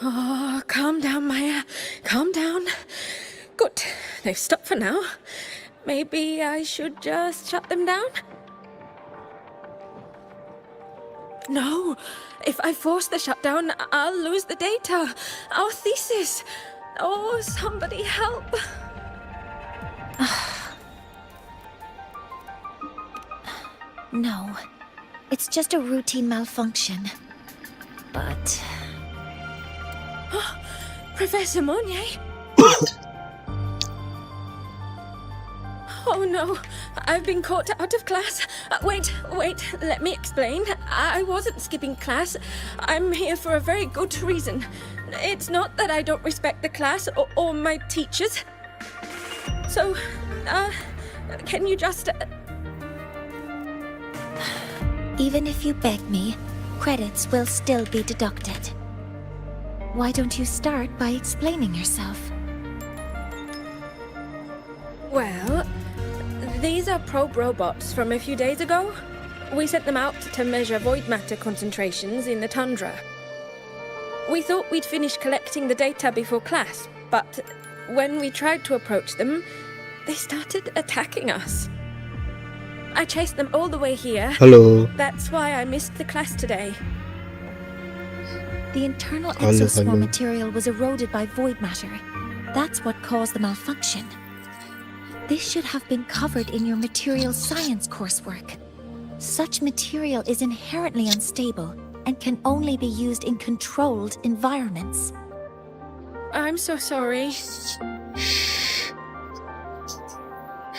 Oh, calm down, Maya. Calm down. Good. They've stopped for now. Maybe I should just shut them down? No. If I force the shutdown, I'll lose the data. Our thesis. Oh, somebody help. No. It's just a routine malfunction. But... Professor Monnier? Oh no, I've been caught out of class. Wait, let me explain. I wasn't skipping class. I'm here for a very good reason. It's not that I don't respect the class or my teachers. So, can you just... Even if you beg me, credits will still be deducted. Why don't you start by explaining yourself? Well, these are probe robots from a few days ago. We sent them out to measure void matter concentrations in the tundra. We thought we'd finish collecting the data before class, but when we tried to approach them, they started attacking us. I chased them all the way here. Hello. That's why I missed the class today. The internal Hello. exoswarm material was eroded by void matter. That's what caused the malfunction. This should have been covered in your material science coursework. Such material is inherently unstable and can only be used in controlled environments. I'm so sorry.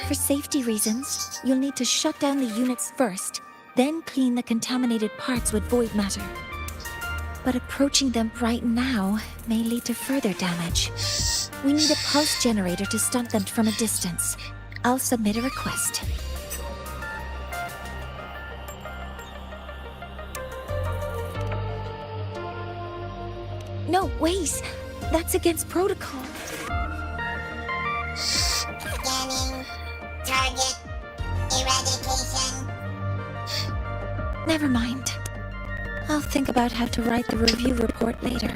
For safety reasons, you'll need to shut down the units first, then clean the contaminated parts with void matter. But approaching them right now may lead to further damage. We need a pulse generator to stun them from a distance. I'll submit a request. No, wait! That's against protocol. Scanning. Target. Eradication. Never mind. I'll think about how to write the review report later.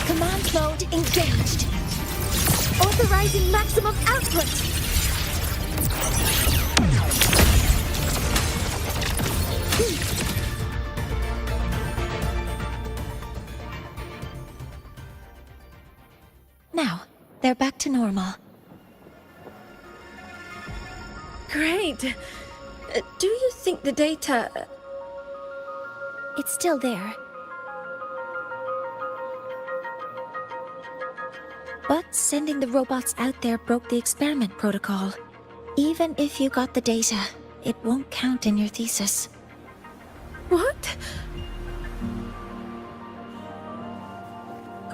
Command mode engaged. Authorizing maximum output. Now, they're back to normal. Great. Do you think the data... It's still there. But sending the robots out there broke the experiment protocol. Even if you got the data, it won't count in your thesis. What?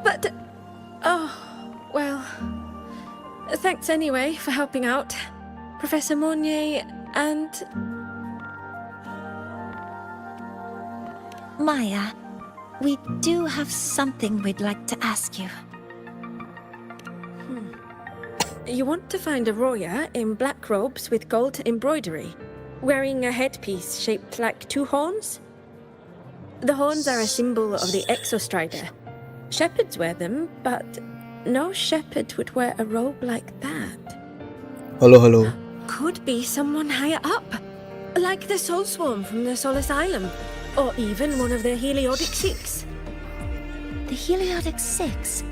But... Oh, well... Thanks anyway for helping out, Professor Monnier and... Maya, we do have something we'd like to ask you. You want to find a Roya in black robes with gold embroidery, wearing a headpiece shaped like two horns? The horns are a symbol of the Exostrider. Shepherds wear them, but no shepherd would wear a robe like that. Hello. Could be someone higher up, like the Soul Swarm from the Soul Asylum, or even one of the Heliodic Six. The Heliodic Six?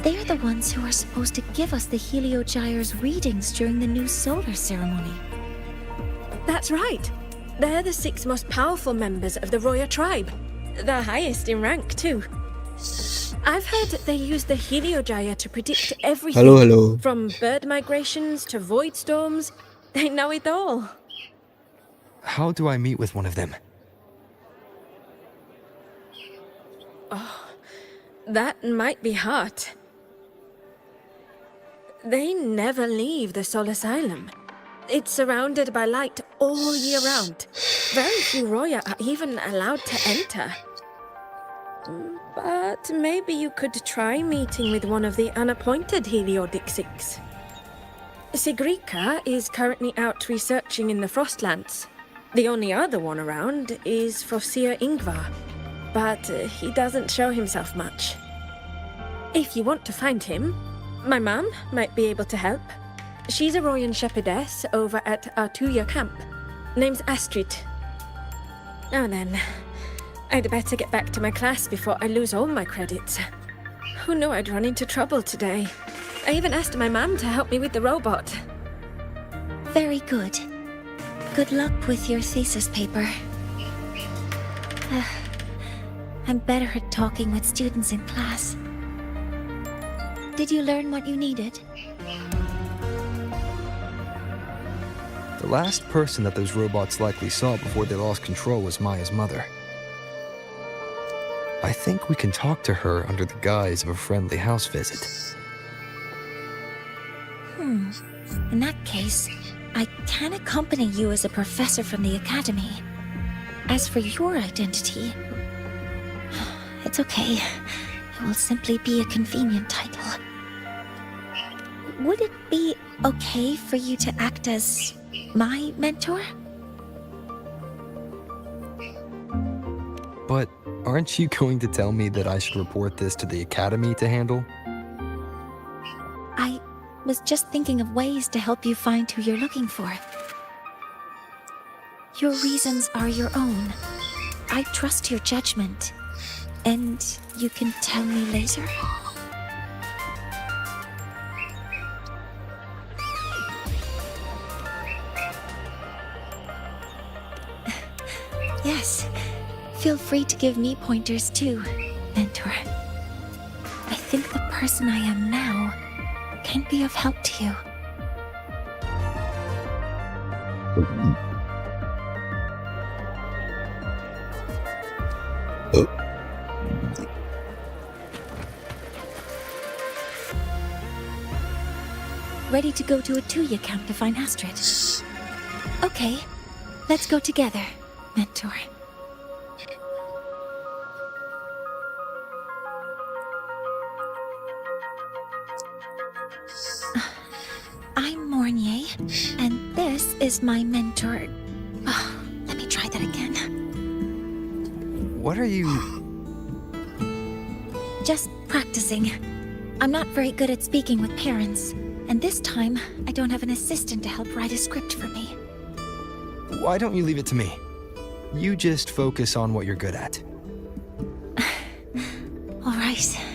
They're the ones who are supposed to give us the Heliogyre's readings during the new solar ceremony. That's right. They're the 6 most powerful members of the Roya tribe. The highest in rank, too. I've heard they use the Heliogyre to predict everything. Hello. From bird migrations to void storms. They know it all. How do I meet with one of them? That might be hard. They never leave the Soul Asylum. It's surrounded by light all year round. Very few Roya are even allowed to enter. But maybe you could try meeting with one of the unappointed Heliodixics. Sigrika is currently out researching in the Frostlands. The only other one around is Fosir Ingvar, but he doesn't show himself much. If you want to find him, my mum might be able to help. She's a Royan shepherdess over at Artuya camp. Name's Astrid. Now then, I'd better get back to my class before I lose all my credits. Who knew I'd run into trouble today? I even asked my mum to help me with the robot. Very good. Good luck with your thesis paper. I'm better at talking with students in class. Did you learn what you needed? The last person that those robots likely saw before they lost control was Maya's mother. I think we can talk to her under the guise of a friendly house visit. In that case, I can accompany you as a professor from the academy. As for your identity, it's okay. It will simply be a convenient title. Would it be okay for you to act as my mentor? But aren't you going to tell me that I should report this to the academy to handle? I was just thinking of ways to help you find who you're looking for. Your reasons are your own. I trust your judgment. And you can tell me later? Yes. Feel free to give me pointers too, mentor. I think the person I am now can be of help to you. Ready to go to a Tuya camp to find Astrid? Okay, let's go together, mentor. I'm Mornier, and this is my mentor. Oh, let me try that again. What are you... Just practicing. I'm not very good at speaking with parents, and this time I don't have an assistant to help write a script for me. Why don't you leave it to me? You just focus on what you're good at. All right.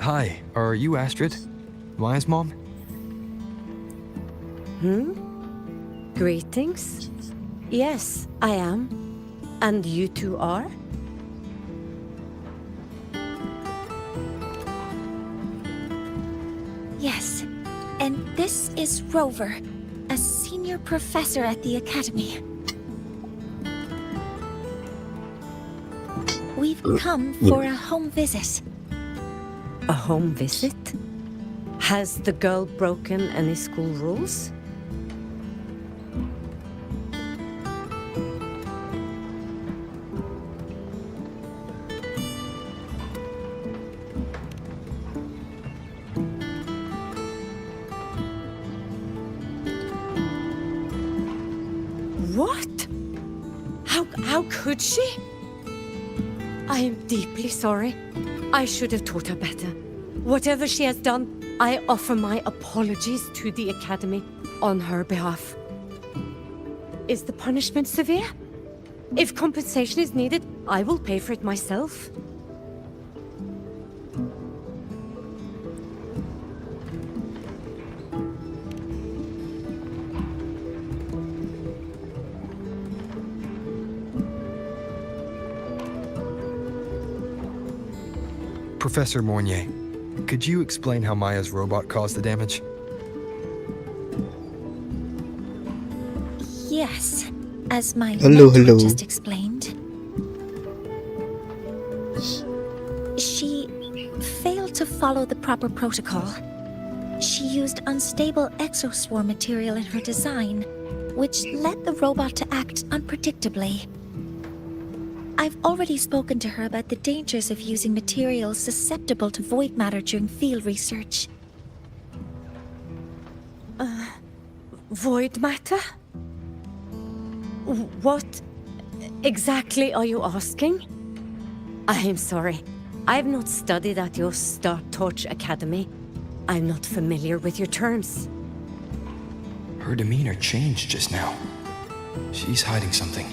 Hi, are you Astrid? Maya's mom? Greetings. Yes, I am. And you two are? Yes, and this is Rover, a senior professor at the academy. We've come for a home visit. A home visit? Has the girl broken any school rules? What? How could she? I am deeply sorry. I should have taught her better. Whatever she has done, I offer my apologies to the Academy on her behalf. Is the punishment severe? If compensation is needed, I will pay for it myself. Professor Mornier, could you explain how Maya's robot caused the damage? Yes, as my Hello, mentor hello. just explained. She failed to follow the proper protocol. She used unstable exoswarm material in her design, which led the robot to act unpredictably. I've already spoken to her about the dangers of using materials susceptible to void matter during field research. Void matter? What exactly are you asking? I am sorry. I have not studied at your Start Torch Academy. I'm not familiar with your terms. Her demeanor changed just now. She's hiding something.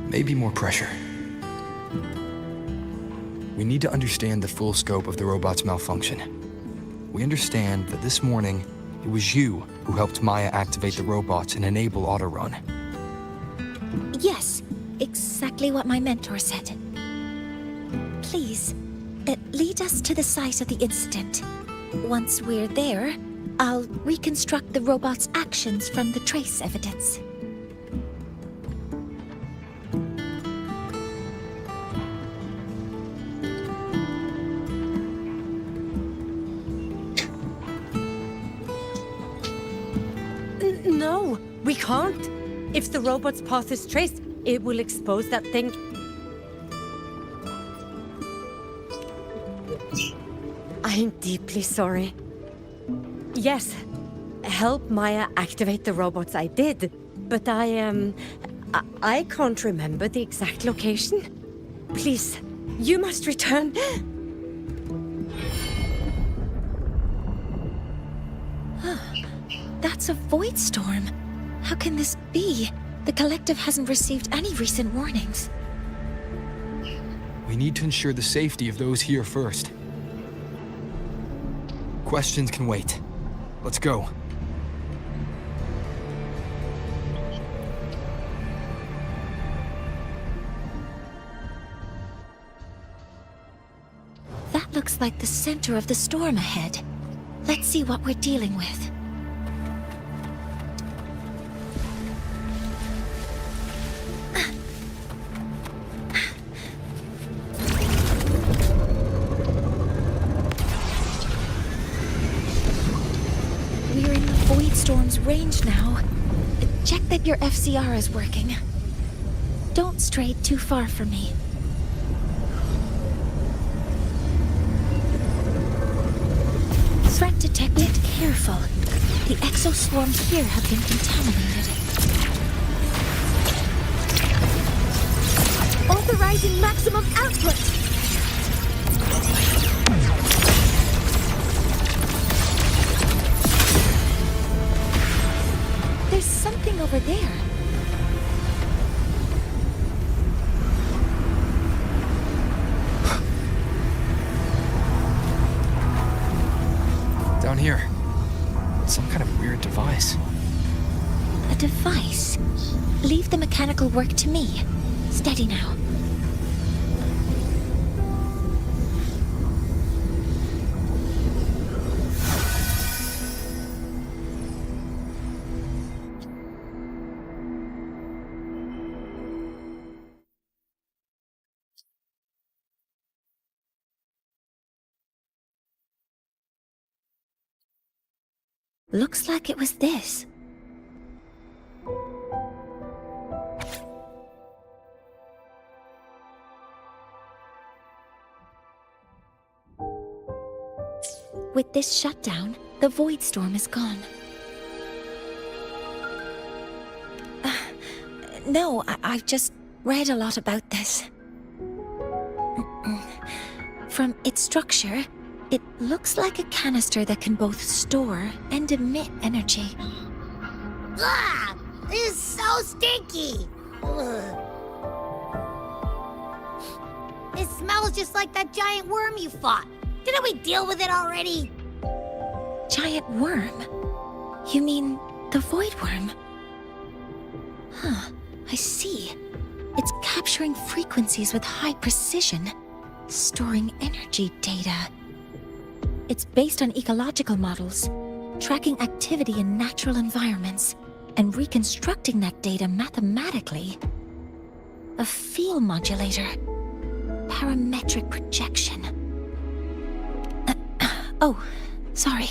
Maybe more pressure. We need to understand the full scope of the robot's malfunction. We understand that this morning, it was you who helped Maya activate the robots and enable autorun. Yes, exactly what my mentor said. Please, lead us to the site of the incident. Once we're there, I'll reconstruct the robot's actions from the trace evidence. No, we can't. If the robot's path is traced, it will expose that thing. I am deeply sorry. Yes, help Maya activate the robots I did, but I can't remember the exact location. Please, you must return. That's a void storm. How can this be? The collective hasn't received any recent warnings. We need to ensure the safety of those here first. Questions can wait. Let's go. That looks like the center of the storm ahead. Let's see what we're dealing with. We're in the void storm's range now. Check that your FCR is working. Don't stray too far from me. Threat detected. Careful. The exoswarms here have been contaminated. Authorizing maximum output! There's something over there. Down here. Some kind of weird device. A device? Leave the mechanical work to me. Steady now. Looks like it was this. With this shutdown, the void storm is gone. No, I've just read a lot about this. From its structure, It looks like a canister that can both store and emit energy. Ugh! This is so stinky! Ugh. It smells just like that giant worm you fought. Didn't we deal with it already? Giant worm? You mean the void worm? Huh, I see. It's capturing frequencies with high precision, storing energy data. It's based on ecological models, tracking activity in natural environments, and reconstructing that data mathematically. A field modulator. Parametric projection. Oh, sorry.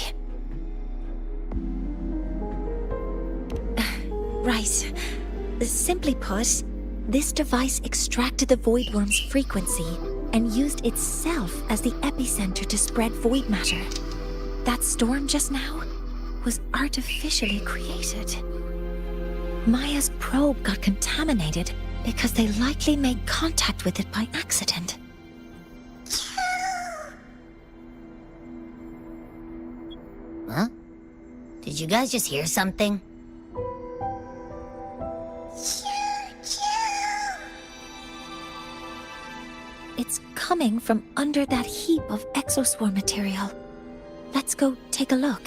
Right. Simply put, this device extracted the void worm's frequency and used itself as the epicenter to spread void matter. That storm just now was artificially created. Maya's probe got contaminated because they likely made contact with it by accident. Huh? Did you guys just hear something? It's coming from under that heap of exoswarm material. Let's go take a look.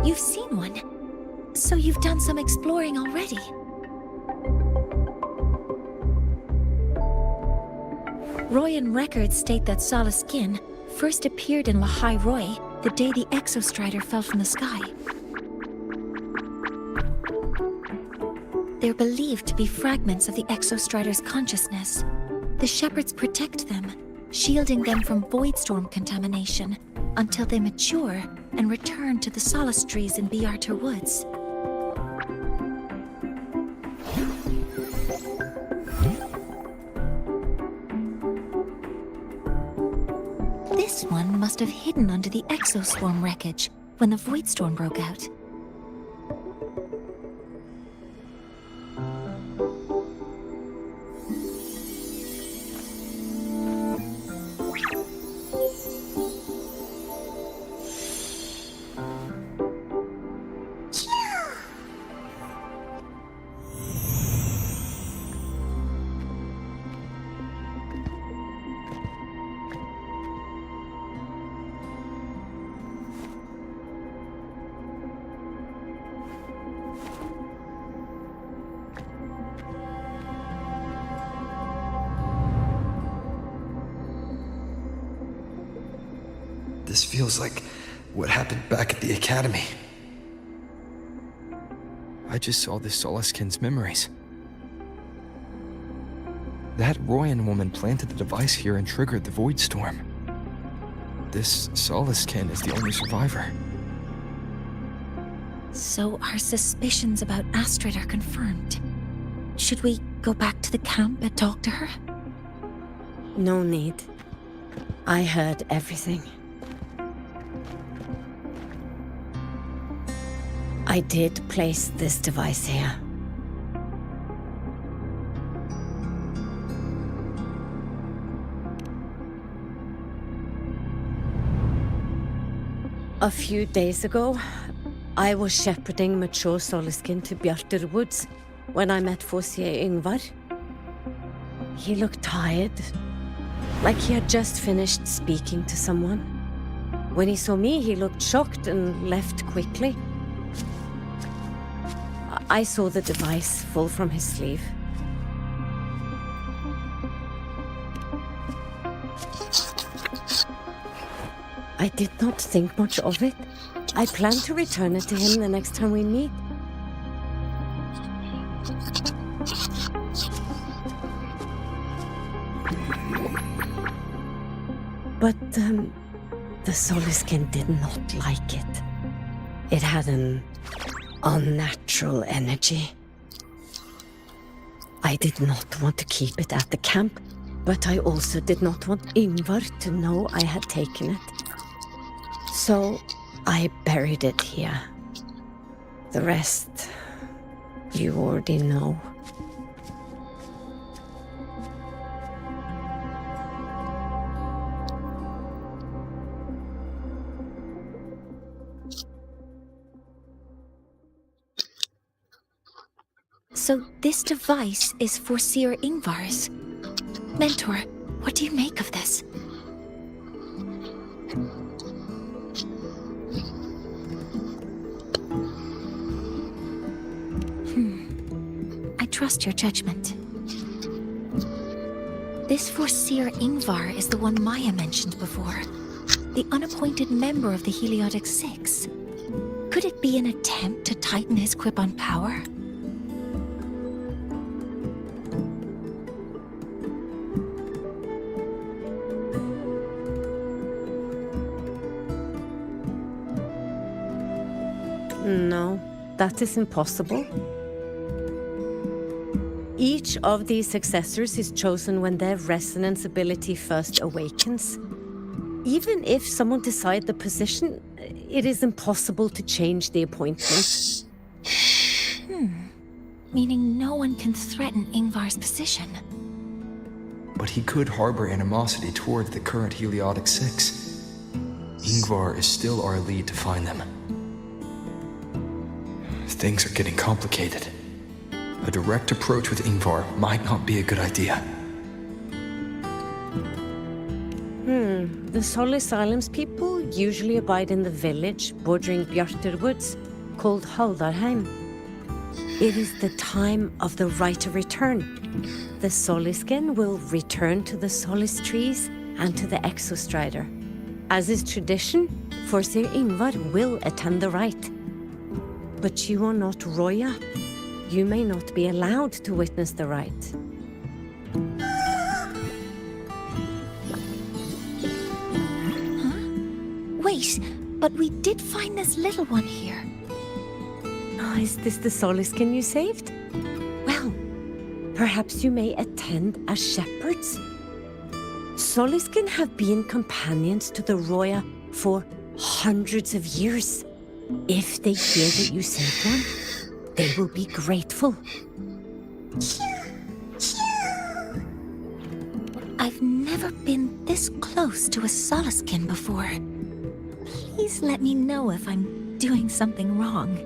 You've seen one, so you've done some exploring already. Royan records state that Sala skin first appeared in Lahai Roy the day the Exostrider fell from the sky. They're believed to be fragments of the Exostrider's consciousness. The shepherds protect them, shielding them from voidstorm contamination until they mature and return to the solace trees in Biarter Woods. This one must have hidden under the exoswarm wreckage when the voidstorm broke out. This feels like what happened back at the academy. I just saw this Solaskin's memories. That Royan woman planted the device here and triggered the void storm. This Solaskin is the only survivor. So our suspicions about Astrid are confirmed. Should we go back to the camp and talk to her? No need. I heard everything. I did place this device here. A few days ago, I was shepherding mature Solaskin to Biarter Woods when I met Fossier Yngvar. He looked tired, like he had just finished speaking to someone. When he saw me, he looked shocked and left quickly. I saw the device fall from his sleeve. I did not think much of it. I plan to return it to him the next time we meet. But, the Soliskin did not like it. It had an unnatural energy. I did not want to keep it at the camp, but I also did not want Ingvar to know I had taken it. So, I buried it here. The rest, you already know. So this device is for Seer Ingvar's. Mentor, what do you make of this? I trust your judgment. This Seer Ingvar is the one Maya mentioned before. The unappointed member of the Heliotic Six. Could it be an attempt to tighten his grip on power? No, that is impossible. Each of these successors is chosen when their resonance ability first awakens. Even if someone decides the position, it is impossible to change the appointment. Meaning no one can threaten Ingvar's position. But he could harbor animosity toward the current Heliotic Six. Ingvar is still our lead to find them. Things are getting complicated. A direct approach with Ingvar might not be a good idea. The Solis Islands people usually abide in the village bordering Bjarterwoods, called Haldarheim. It is the time of the right of return. The Soliskin will return to the Solis trees and to the Exostrider. As is tradition, Forseer Ingvar will attend the rite. But you are not Roya. You may not be allowed to witness the rite. Wait, but we did find this little one here. Oh, is this the Soliskin you saved? Well, perhaps you may attend as shepherds. Soliskin have been companions to the Roya for hundreds of years. If they hear that you saved one, they will be grateful. I've never been this close to a Soliskin before. Please let me know if I'm doing something wrong.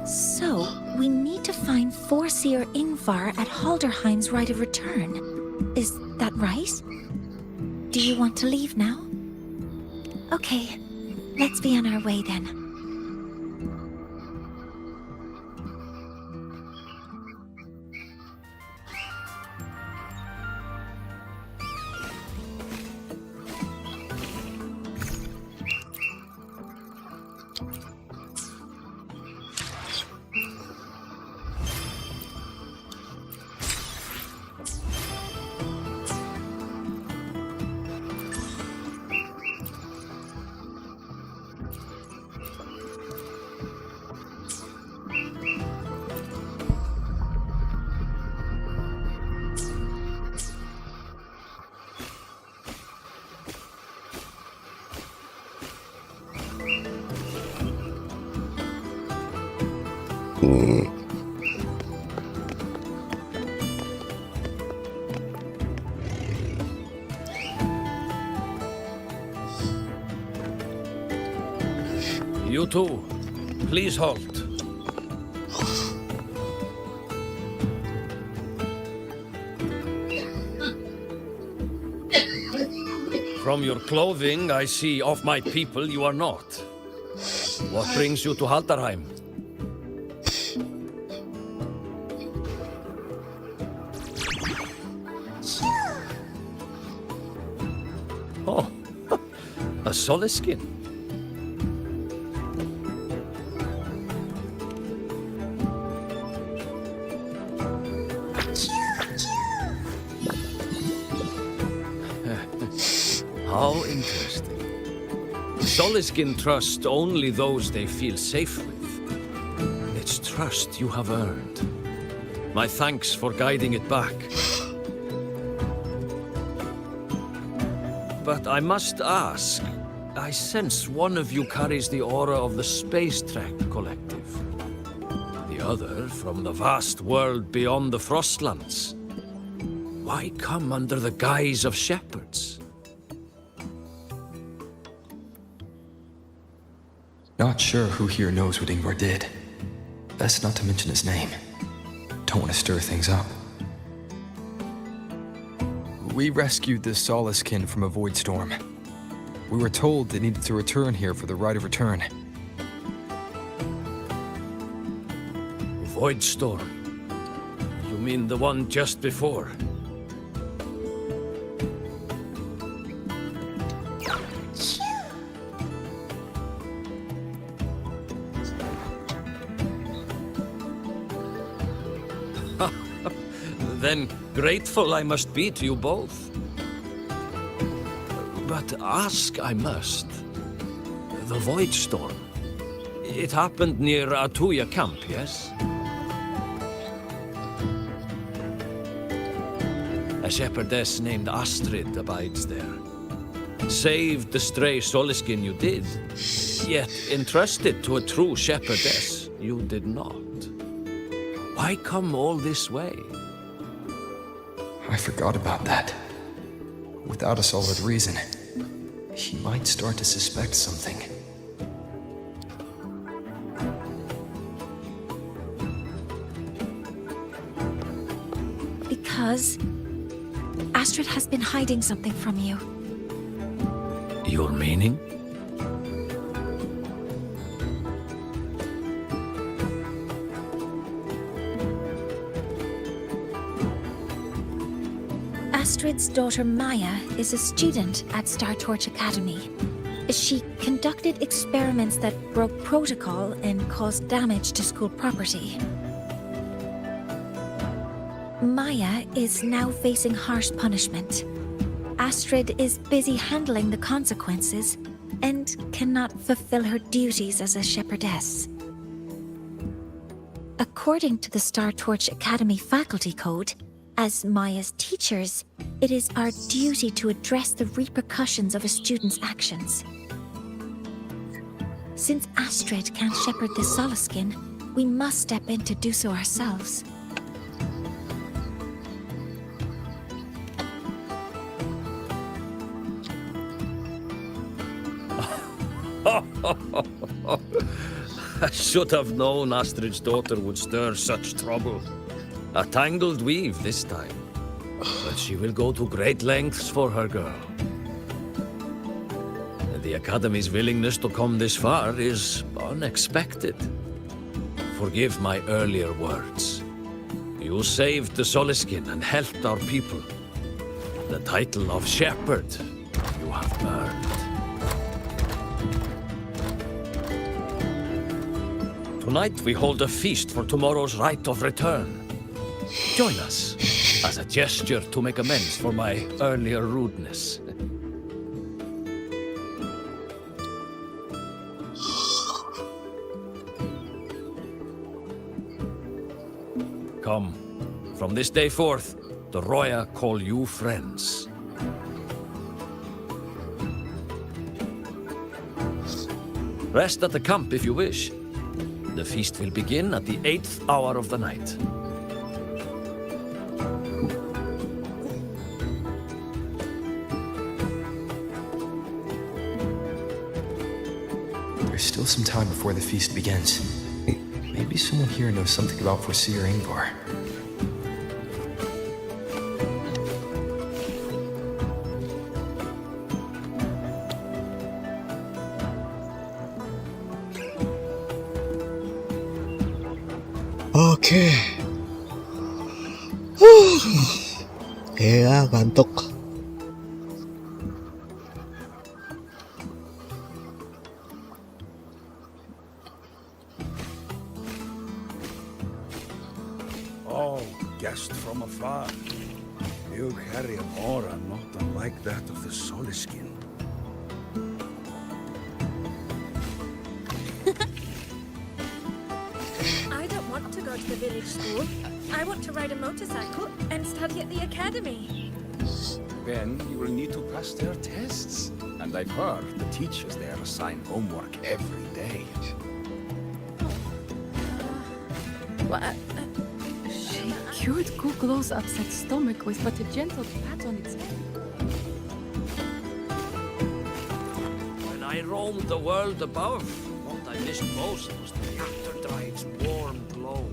So, we need to find Forseer Ingvar at Halderheim's right of return. Is that right? Do you want to leave now? Okay, let's be on our way then. too. Please halt. From your clothing, I see of my people you are not. What brings you to Haldarheim? Oh, a Soliskin. How interesting. Soliskin trust only those they feel safe with. It's trust you have earned. My thanks for guiding it back. But I must ask, I sense one of you carries the aura of the Space Trek Collective. The other from the vast world beyond the Frostlands. Why come under the guise of shepherds? Not sure who here knows what Ingvar did. Best not to mention his name. Don't want to stir things up. We rescued this Soliskin from a void storm. We were told they needed to return here for the rite of return. Void storm? You mean the one just before? Then grateful I must be to you both. But ask I must. The Void Storm. It happened near Atuya camp, yes? A shepherdess named Astrid abides there. Saved the stray Soliskin you did, yet entrusted to a true shepherdess you did not. Why come all this way? I forgot about that. Without a solid reason, he might start to suspect something. Because Astrid has been hiding something from you. Your meaning? Astrid's daughter Maya is a student at Startorch Academy. She conducted experiments that broke protocol and caused damage to school property. Maya is now facing harsh punishment. Astrid is busy handling the consequences and cannot fulfill her duties as a shepherdess. According to the Startorch Academy faculty code, as Maya's teachers, it is our duty to address the repercussions of a student's actions. Since Astrid can't shepherd the Soliskin, we must step in to do so ourselves. I should have known Astrid's daughter would stir such trouble. A tangled weave this time. But she will go to great lengths for her girl. The Academy's willingness to come this far is unexpected. Forgive my earlier words. You saved the Soliskin and helped our people. The title of shepherd you have earned. Tonight we hold a feast for tomorrow's rite of return. Join us, as a gesture to make amends for my earlier rudeness. Come, from this day forth, the Roya call you friends. Rest at the camp if you wish. The feast will begin at the 8th hour of the night. There's There's still some time before the feast begins. Maybe someone here knows something about Foreseer Ingvar. Oke. Ya, kantuk. Oh, guest from afar. You carry an aura not unlike that of the Soliskin. I don't want to go to the village school. I want to ride a motorcycle and study at the academy. Then you will need to pass their tests. And I've heard the teachers there assign homework every day. She cured Kuklow's upset stomach with but a gentle pat on its head. When I roamed the world above, what I missed most was the Afterdive's warm glow.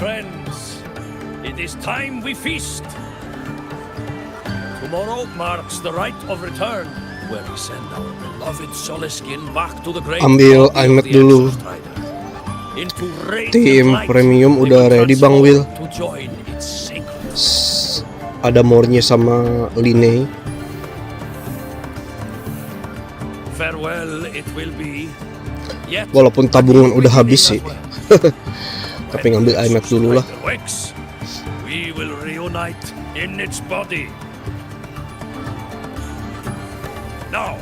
Friends, it is time we feast. Tomorrow marks the rite of return, where we send our beloved Soliskin back to the great Ambil iMac dulu. Tim premium udah ready Bang Will. Ada more-nya sama Line. Walaupun tabungan udah habis sih. Tapi ngambil iMac dulu lah. We will reunite in its body. Now,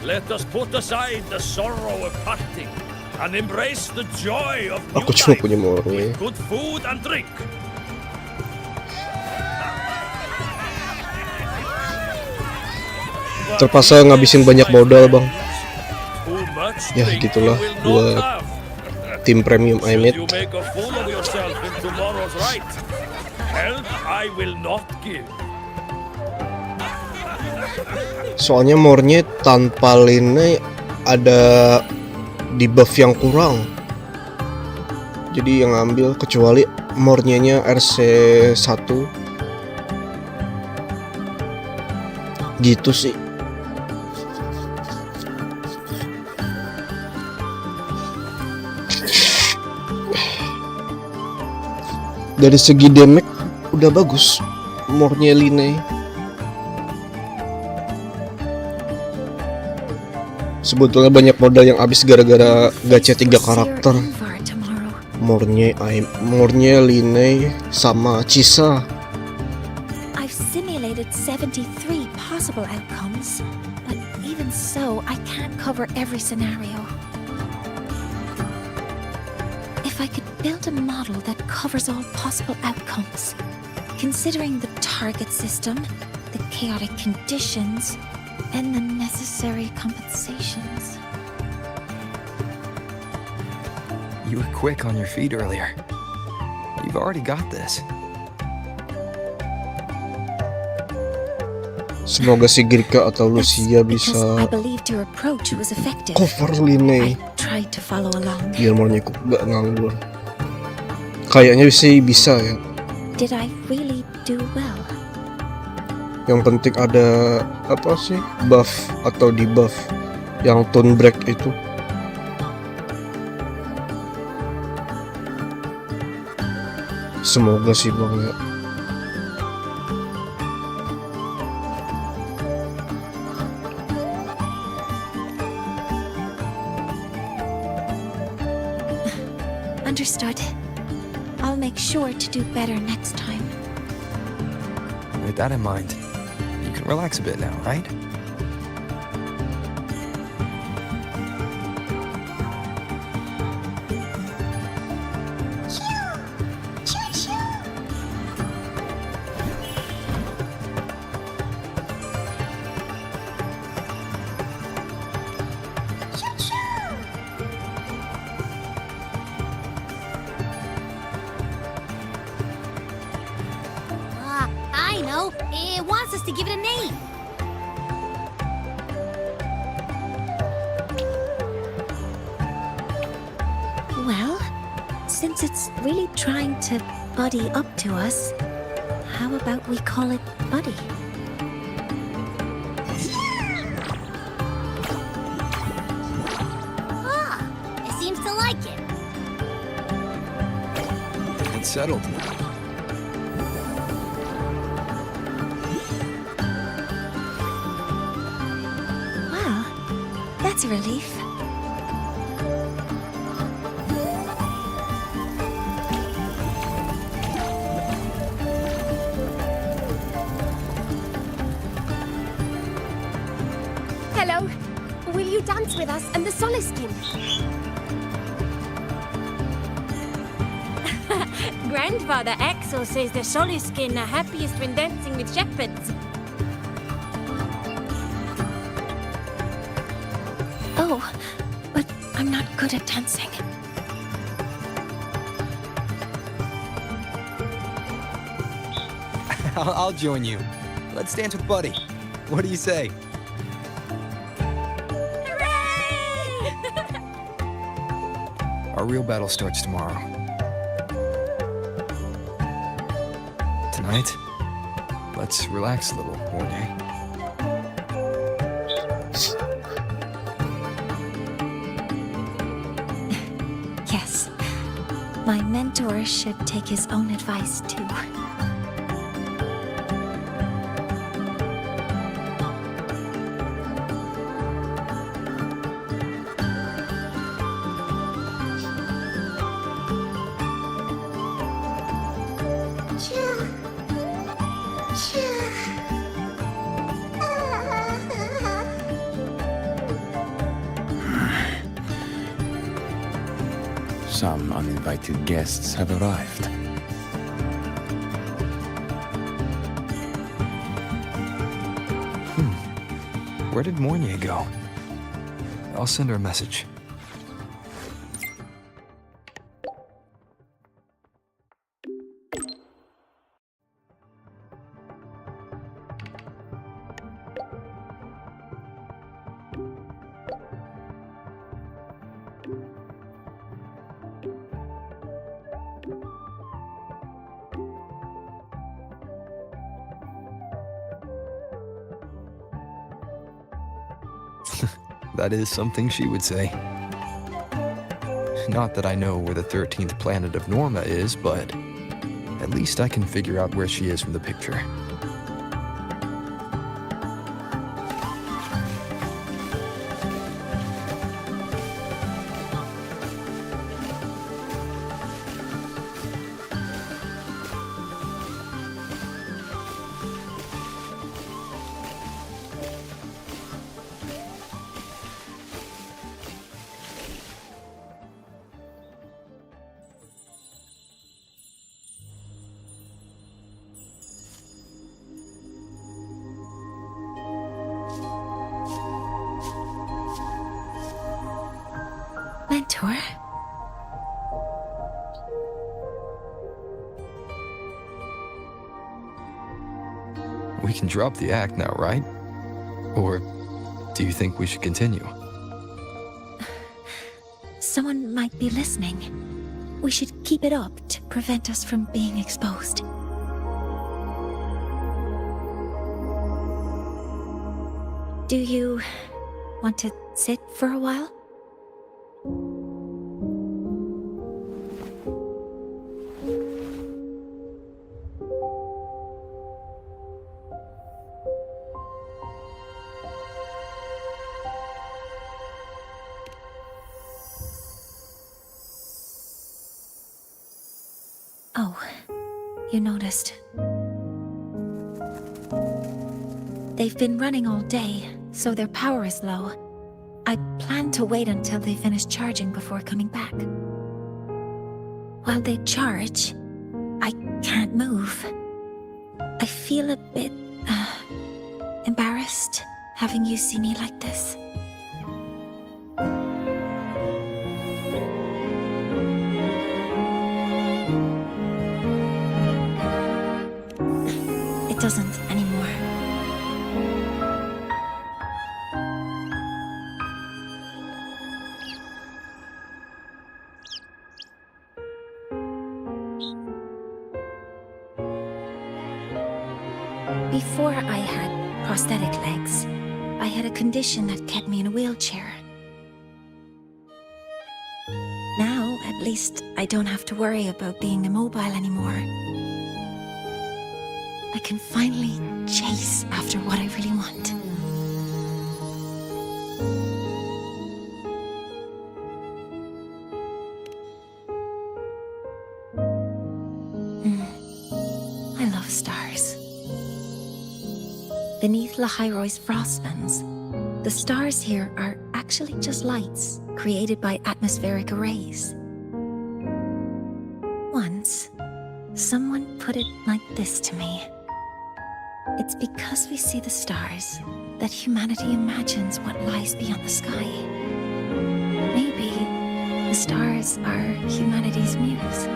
let us put aside the sorrow of parting and embrace the joy of new Aku cuma life punya more-nya. with good food and drink. Terpaksa ngabisin banyak modal Bang. Ya gitulah buat tim premium iMac. Soalnya more-nya tanpa Line ada debuff yang kurang. Jadi yang ngambil kecuali more-nya RC1. Gitu sih. Dari segi damage udah bagus more-nya Line. Sebetulnya banyak modal yang habis gara-gara gacha 3 karakter. More-nya Line sama Cisa. I've simulated 73 possible outcomes, but even so, I can't cover every scenario. If I could build a model that covers all possible outcomes, considering the target system, the chaotic conditions, and the necessary compensations. You were quick on your feet earlier. You've already got this. Semoga si Grika atau That's Lucia because bisa I believed your approach was effective. cover Line I tried to follow along. biar Mornyeko gak nganggur. Kayaknya sih bisa ya. Did I really do well? Yang penting ada apa sih, buff atau debuff yang tone break itu. Semoga sih bang ya. Understood. I'll make sure to do better next time. With that in mind, you can relax a bit now, right? I know. It wants us to give it a name. Well, since it's really trying to buddy up to us, how about we call it Buddy? Ah, it seems to like it. It's settled. Well, that's a relief. Hello. Will you dance with us and the Soliskin? Grandfather Axel says the Soliskin are happiest when dancing with shepherds. Oh, but I'm not good at dancing. I'll join you. Let's dance with Buddy. What do you say? Our real battle starts tomorrow. Tonight, let's relax a little, Morny. Yes. My mentor should take his own advice too. Some uninvited guests have arrived. Where did Morny go? I'll send her a message. That is something she would say. Not that I know where the 13th planet of Norma is, but at least I can figure out where she is from the picture. Mentor? We We can drop the act now, right? Or do you think we should continue? Someone might be listening. We should keep it up to prevent us from being exposed. Do you want to sit for a while? Oh, you noticed. They've been running all day, so their power is low. I plan to wait until they finish charging before coming back. While they charge, I can't move. I feel a bit, embarrassed having you see me like this. It doesn't anymore. Before I had prosthetic legs, I had a condition that kept me in a wheelchair. Now, at least, I don't have to worry about being immobile anymore. I can finally chase after what I really want. I love stars. Beneath Lahairoy's frostlands, the stars here are actually just lights created by atmospheric arrays. Once, someone put it like this to me. It's because we see the stars that humanity imagines what lies beyond the sky. Maybe the stars are humanity's muse.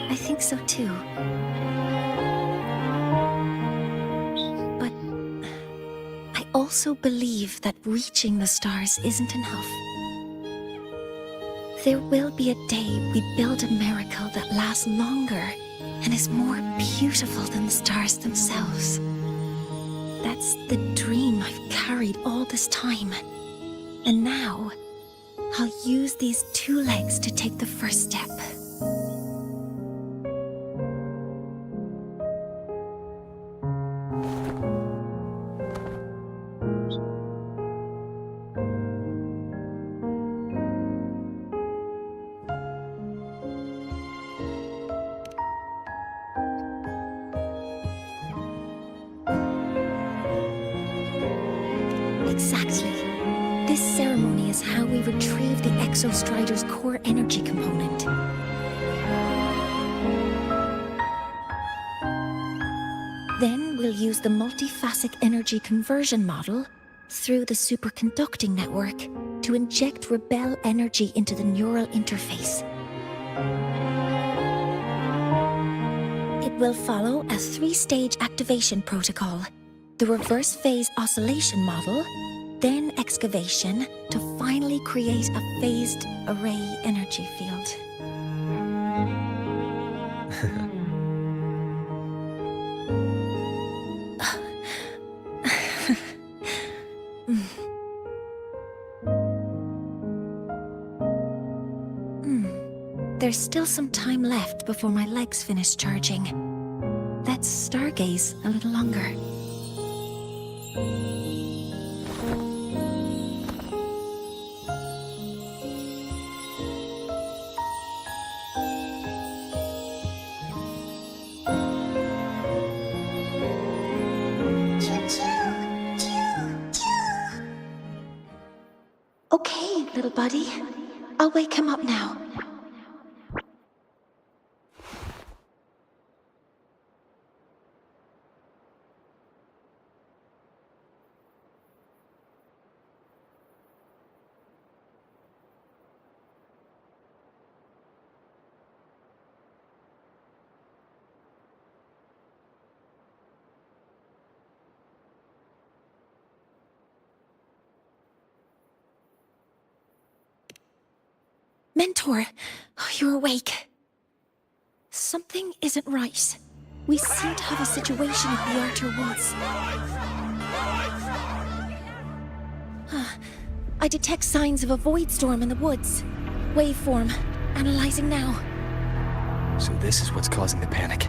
I think so too. But I also believe that reaching the stars isn't enough. There will be a day we build a miracle that lasts longer and is more beautiful than the stars themselves. That's the dream I've carried all this time. And now, I'll use these two legs to take the first step. Exactly. This ceremony is how we retrieve the Exostrider's core energy component. Then we'll use the multiphasic energy conversion model through the superconducting network to inject rebel energy into the neural interface. It will follow a 3-stage activation protocol. The reverse phase oscillation model, then excavation to finally create a phased array energy field. There's still some time left before my legs finish charging. Let's stargaze a little longer. Okay, little buddy. I'll wake him up now. Mentor, you're awake. Something isn't right. We seem to have a situation in the Outer Woods. I detect signs of a void storm in the woods. Waveform. Analyzing now. So this is what's causing the panic.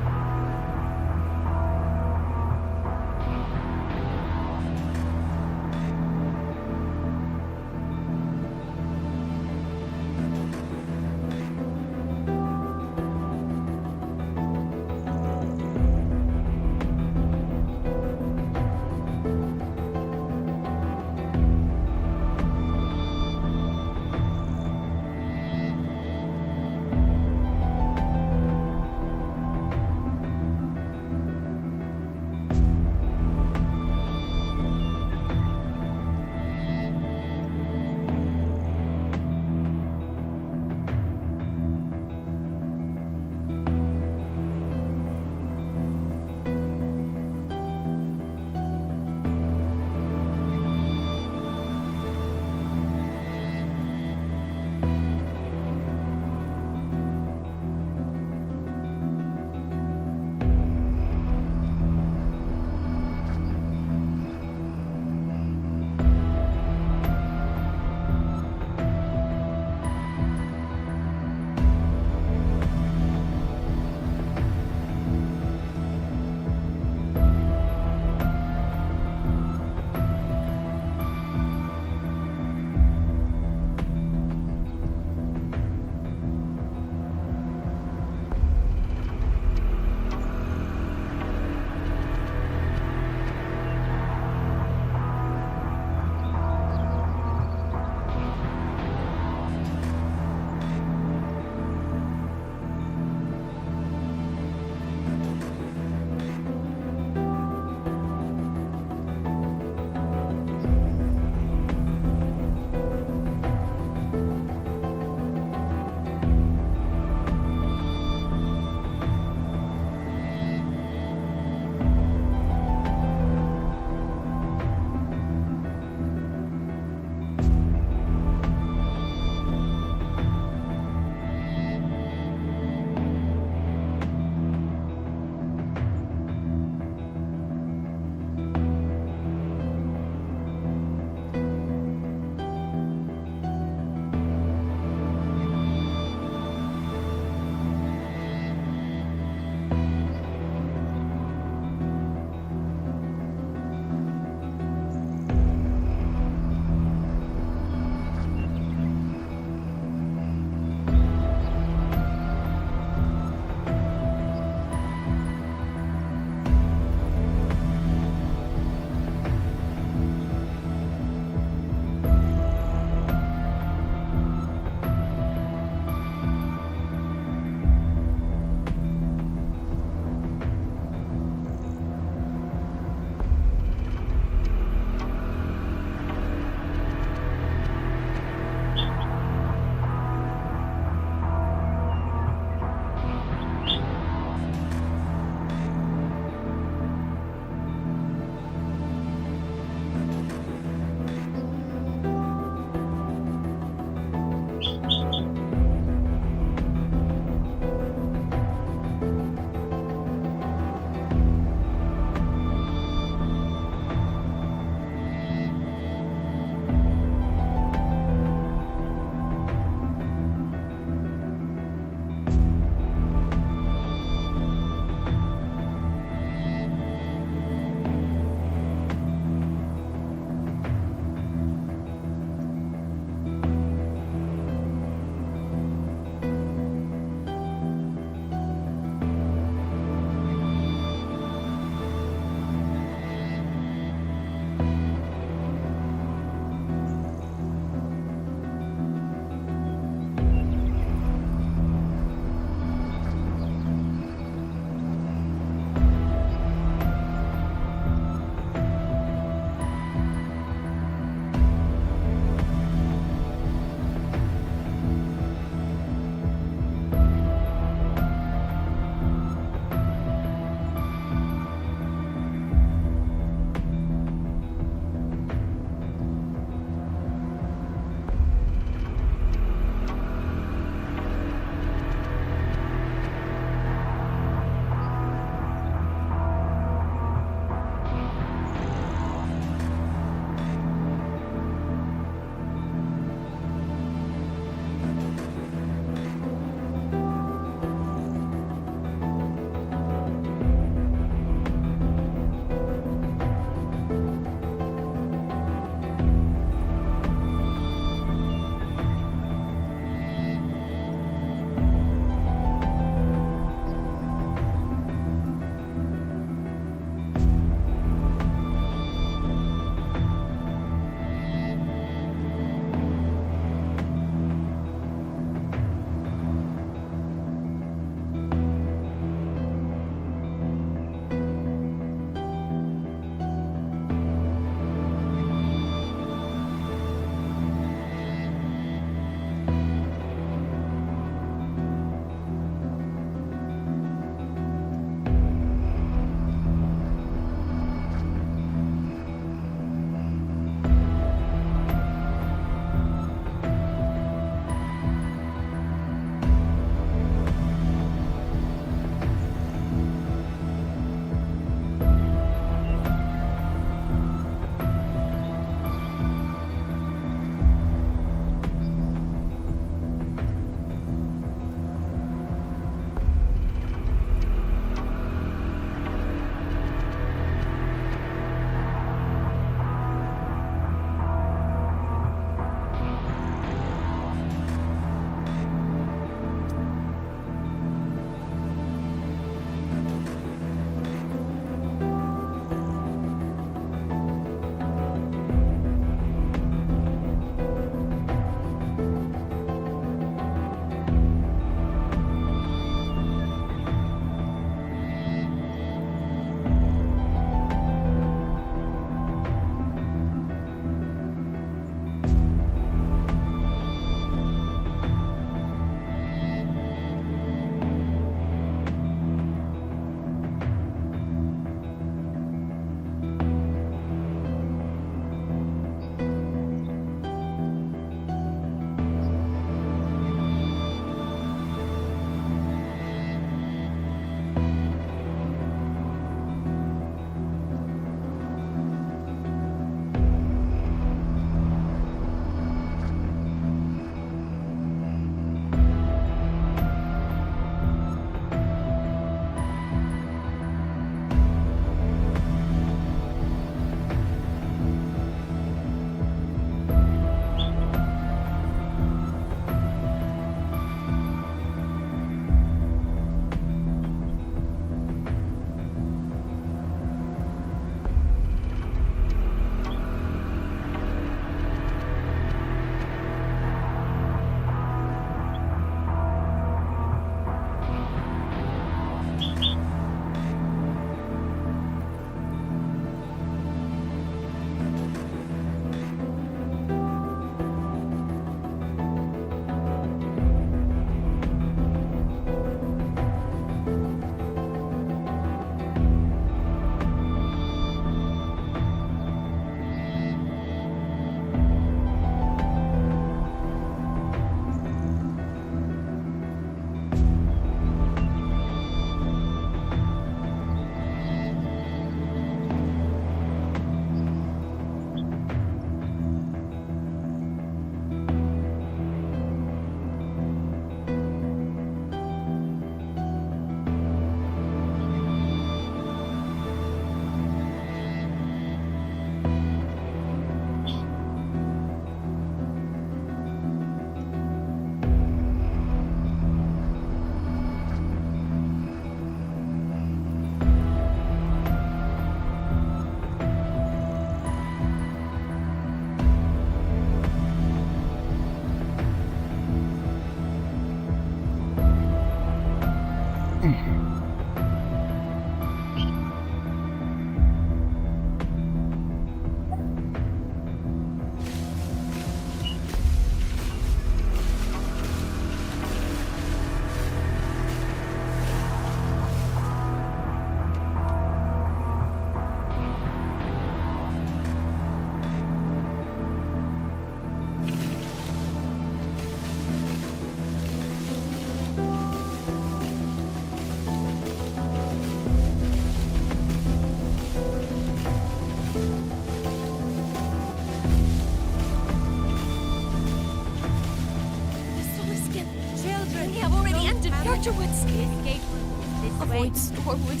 already entered Bertualang. The escape route this way. Avoid Stormwood.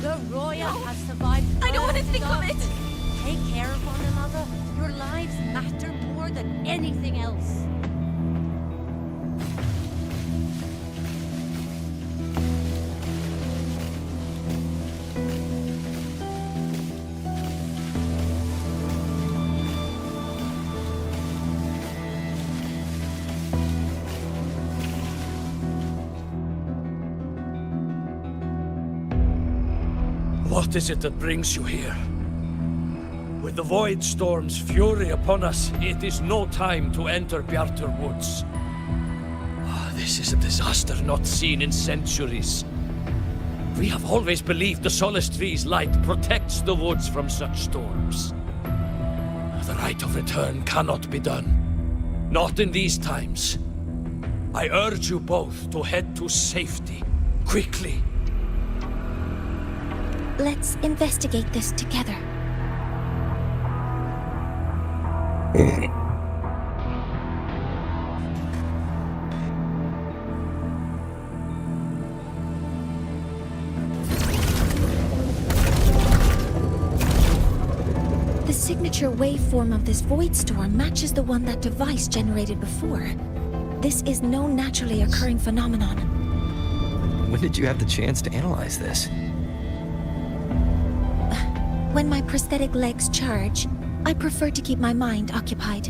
The Royal has survived. I don't want to think of it. Take care of one another. Your lives matter more than anything else. What is it that brings you here? With the Void Storm's fury upon us, it is no time to enter Bjartur Woods. This is a disaster not seen in centuries. We have always believed the Solace Tree's light protects the woods from such storms. The rite of return cannot be done. Not in these times. I urge you both to head to safety, quickly. Let's investigate this together. The signature waveform of this void storm matches the one that device generated before. This is no naturally occurring phenomenon. When did you have the chance to analyze this? When my prosthetic legs charge, I prefer to keep my mind occupied.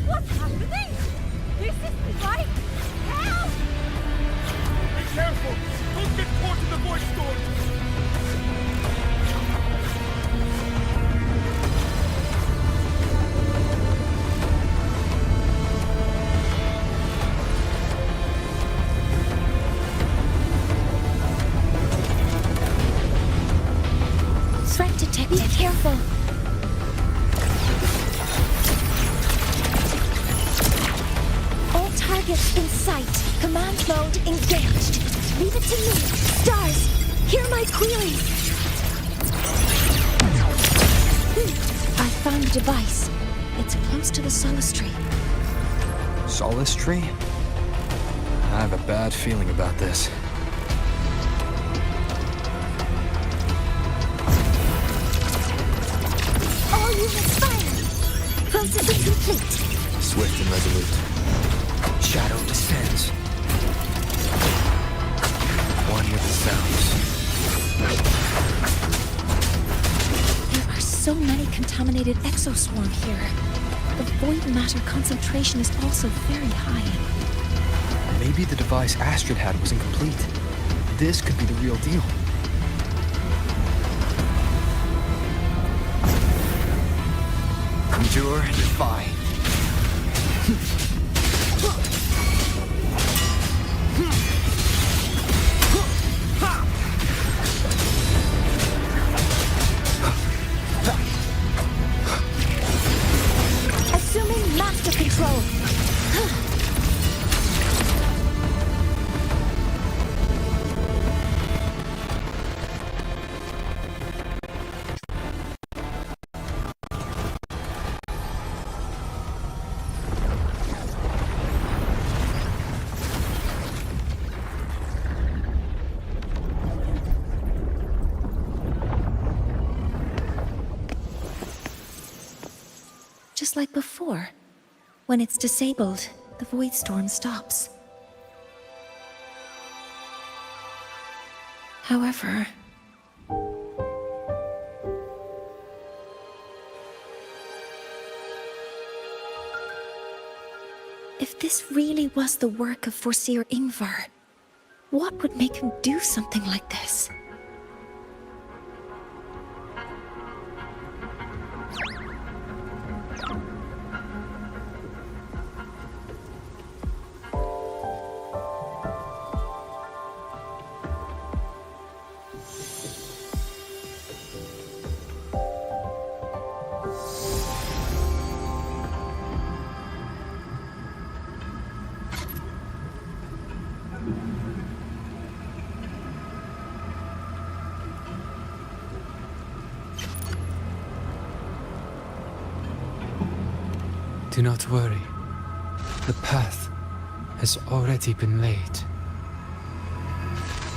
What's happening? This isn't right. Help! Be careful! Don't get caught in the void storm! Threat detected. Be careful. All targets in sight. Command mode engaged. Leave it to me. Stars, hear my query. I found the device. It's close to the Solace Tree. Solace Tree? I have a bad feeling about this. All units fire! Processing complete. Swift and resolute. Shadow descends. One with the sounds. There are so many contaminated exoswarm here. The void matter concentration is also very high. Maybe the device Astrid had was incomplete. This could be the real deal. Endure and defy. Assuming master control. Just like before. When it's disabled, the void storm stops. However, if this really was the work of Foreseer Ingvar, what would make him do something like this? Do not worry. The path has already been laid.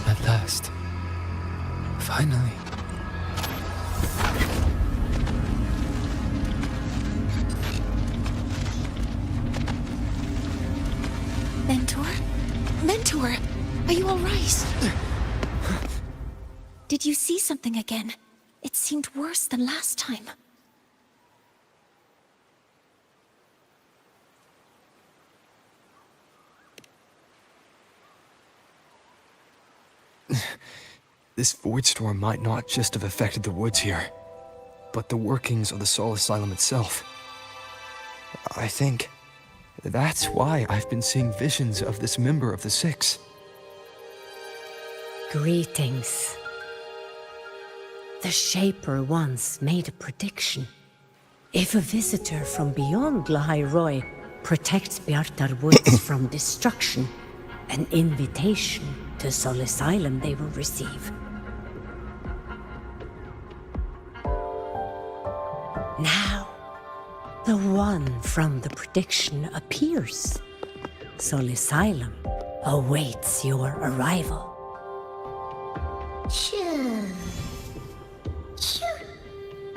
At last. Finally. Mentor? Mentor! Are you alright? Did you see something again? It seemed worse than last time. This void storm might not just have affected the woods here, but the workings of the Soul Asylum itself. I think that's why I've been seeing visions of this member of the Six. Greetings. The Shaper once made a prediction. If a visitor from beyond Lahairoi protects Bjartar Woods from destruction, an invitation to Soul Asylum they will receive. Now, the one from the prediction appears. Soul Asylum awaits your arrival. Choo. Choo.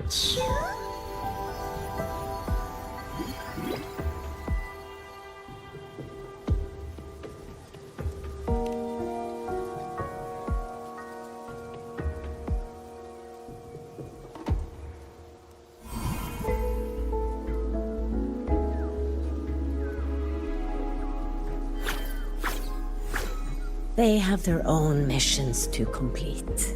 Choo. They have their own missions to complete.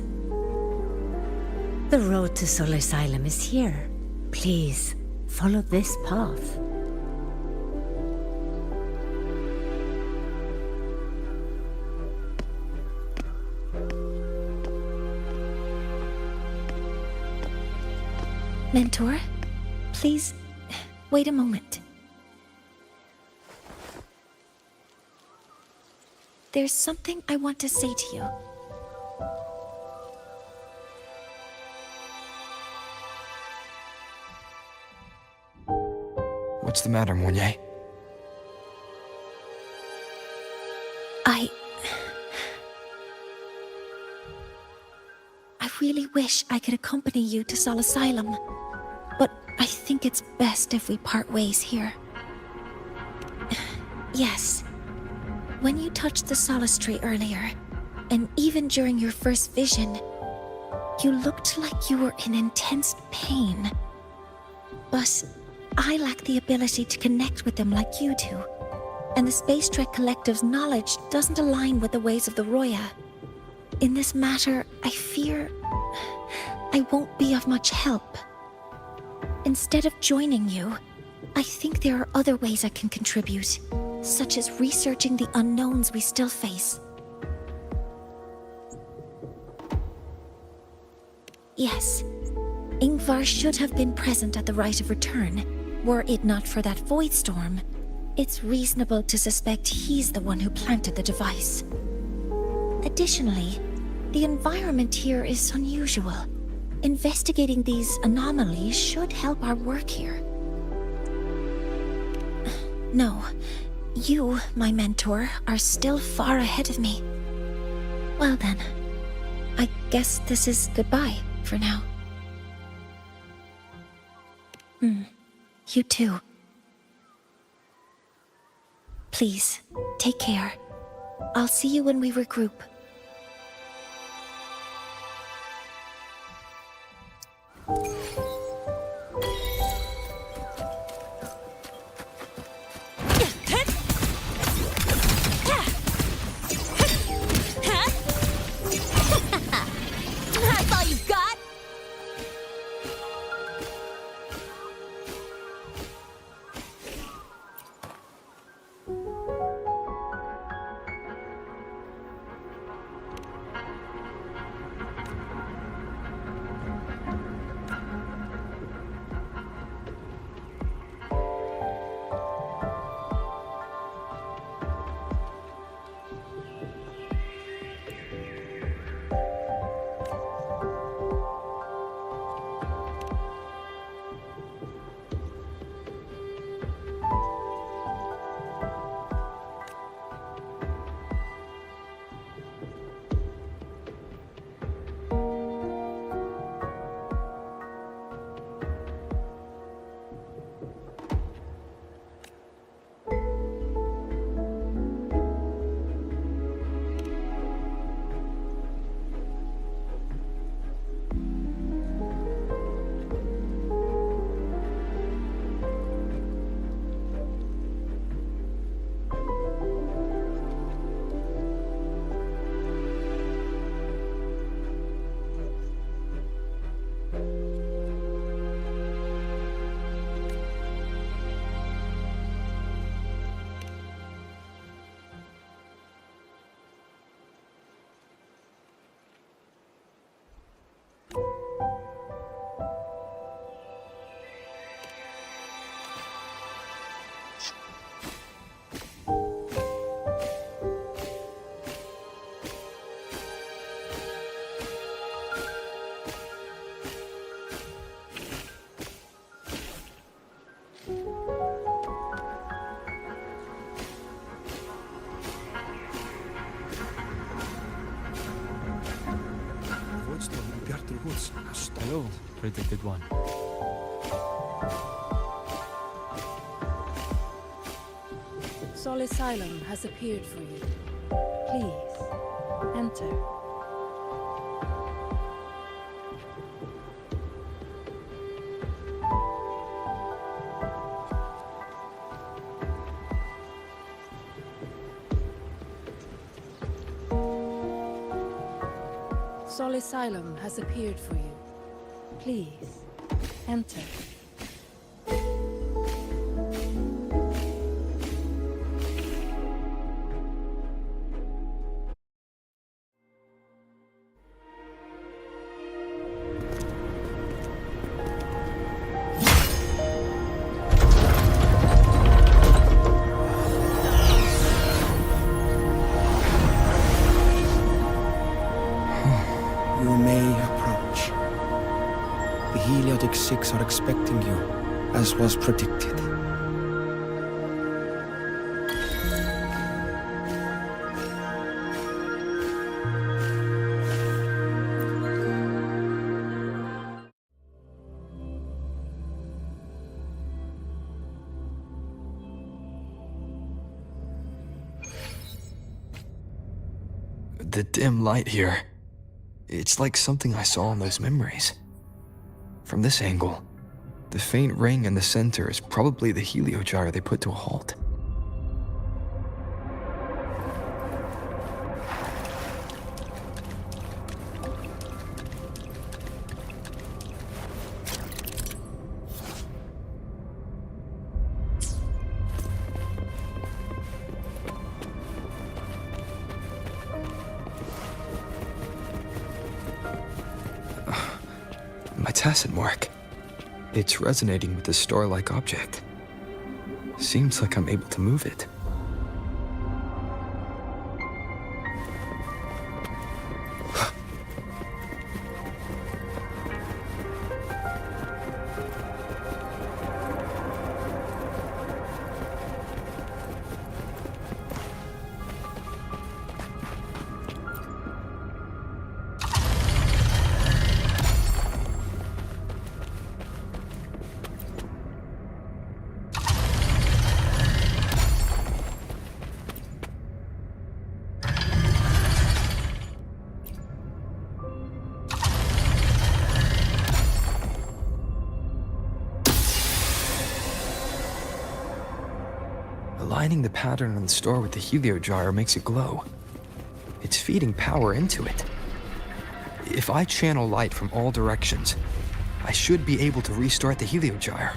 The road to Soul Asylum is here. Please, follow this path. Mentor, please, wait a moment. There's something I want to say to you. What's the matter, Mournier? I really wish I could accompany you to Soul Asylum, but I think it's best if we part ways here. Yes. When you touched the solace tree earlier, and even during your first vision, you looked like you were in intense pain. But I lack the ability to connect with them like you do, and the Space Trek Collective's knowledge doesn't align with the ways of the Roya. In this matter, I fear I won't be of much help. Instead of joining you, I think there are other ways I can contribute, such as researching the unknowns we still face. Yes, Ingvar should have been present at the rite of return. Were it not for that void storm, it's reasonable to suspect he's the one who planted the device. Additionally, the environment here is unusual. Investigating these anomalies should help our work here. No. You, my mentor, are still far ahead of me. Well then, I guess this is goodbye for now. You too. Please, take care. I'll see you when we regroup. That's all you've got? Gertrude's Hello, predicted one. Sol Asylum has appeared for you. Please, enter. Sol Asylum has appeared for you. Please, enter. You may approach. The Heliotic Six are expecting you, as was predicted. The dim light here. It's like something I saw in those memories. From this angle, the faint ring in the center is probably the heliogyre they put to a halt. My tacit mark. It's resonating with the star-like object. Seems like I'm able to move it. Aligning the pattern on the star with the heliogyre makes it glow. It's feeding power into it. If I channel light from all directions, I should be able to restart the heliogyre.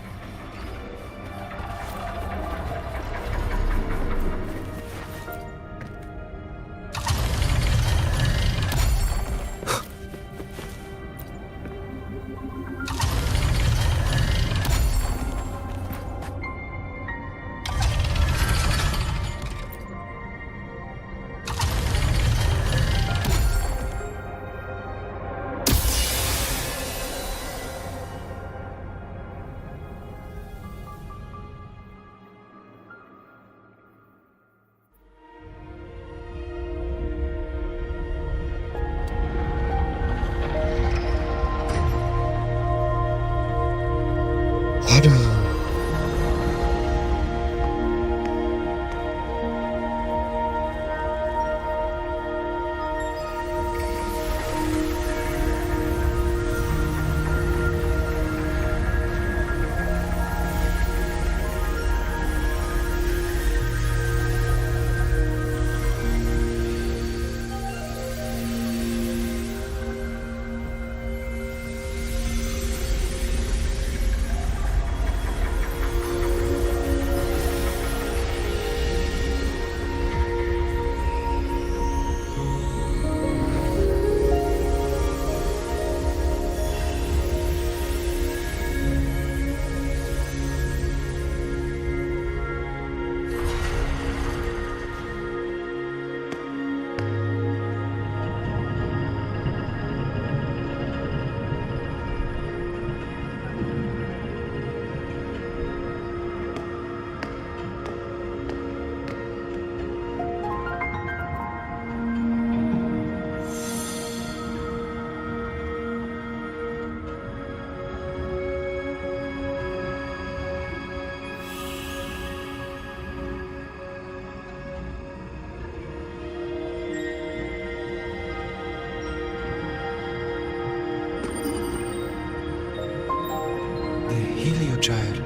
Gyre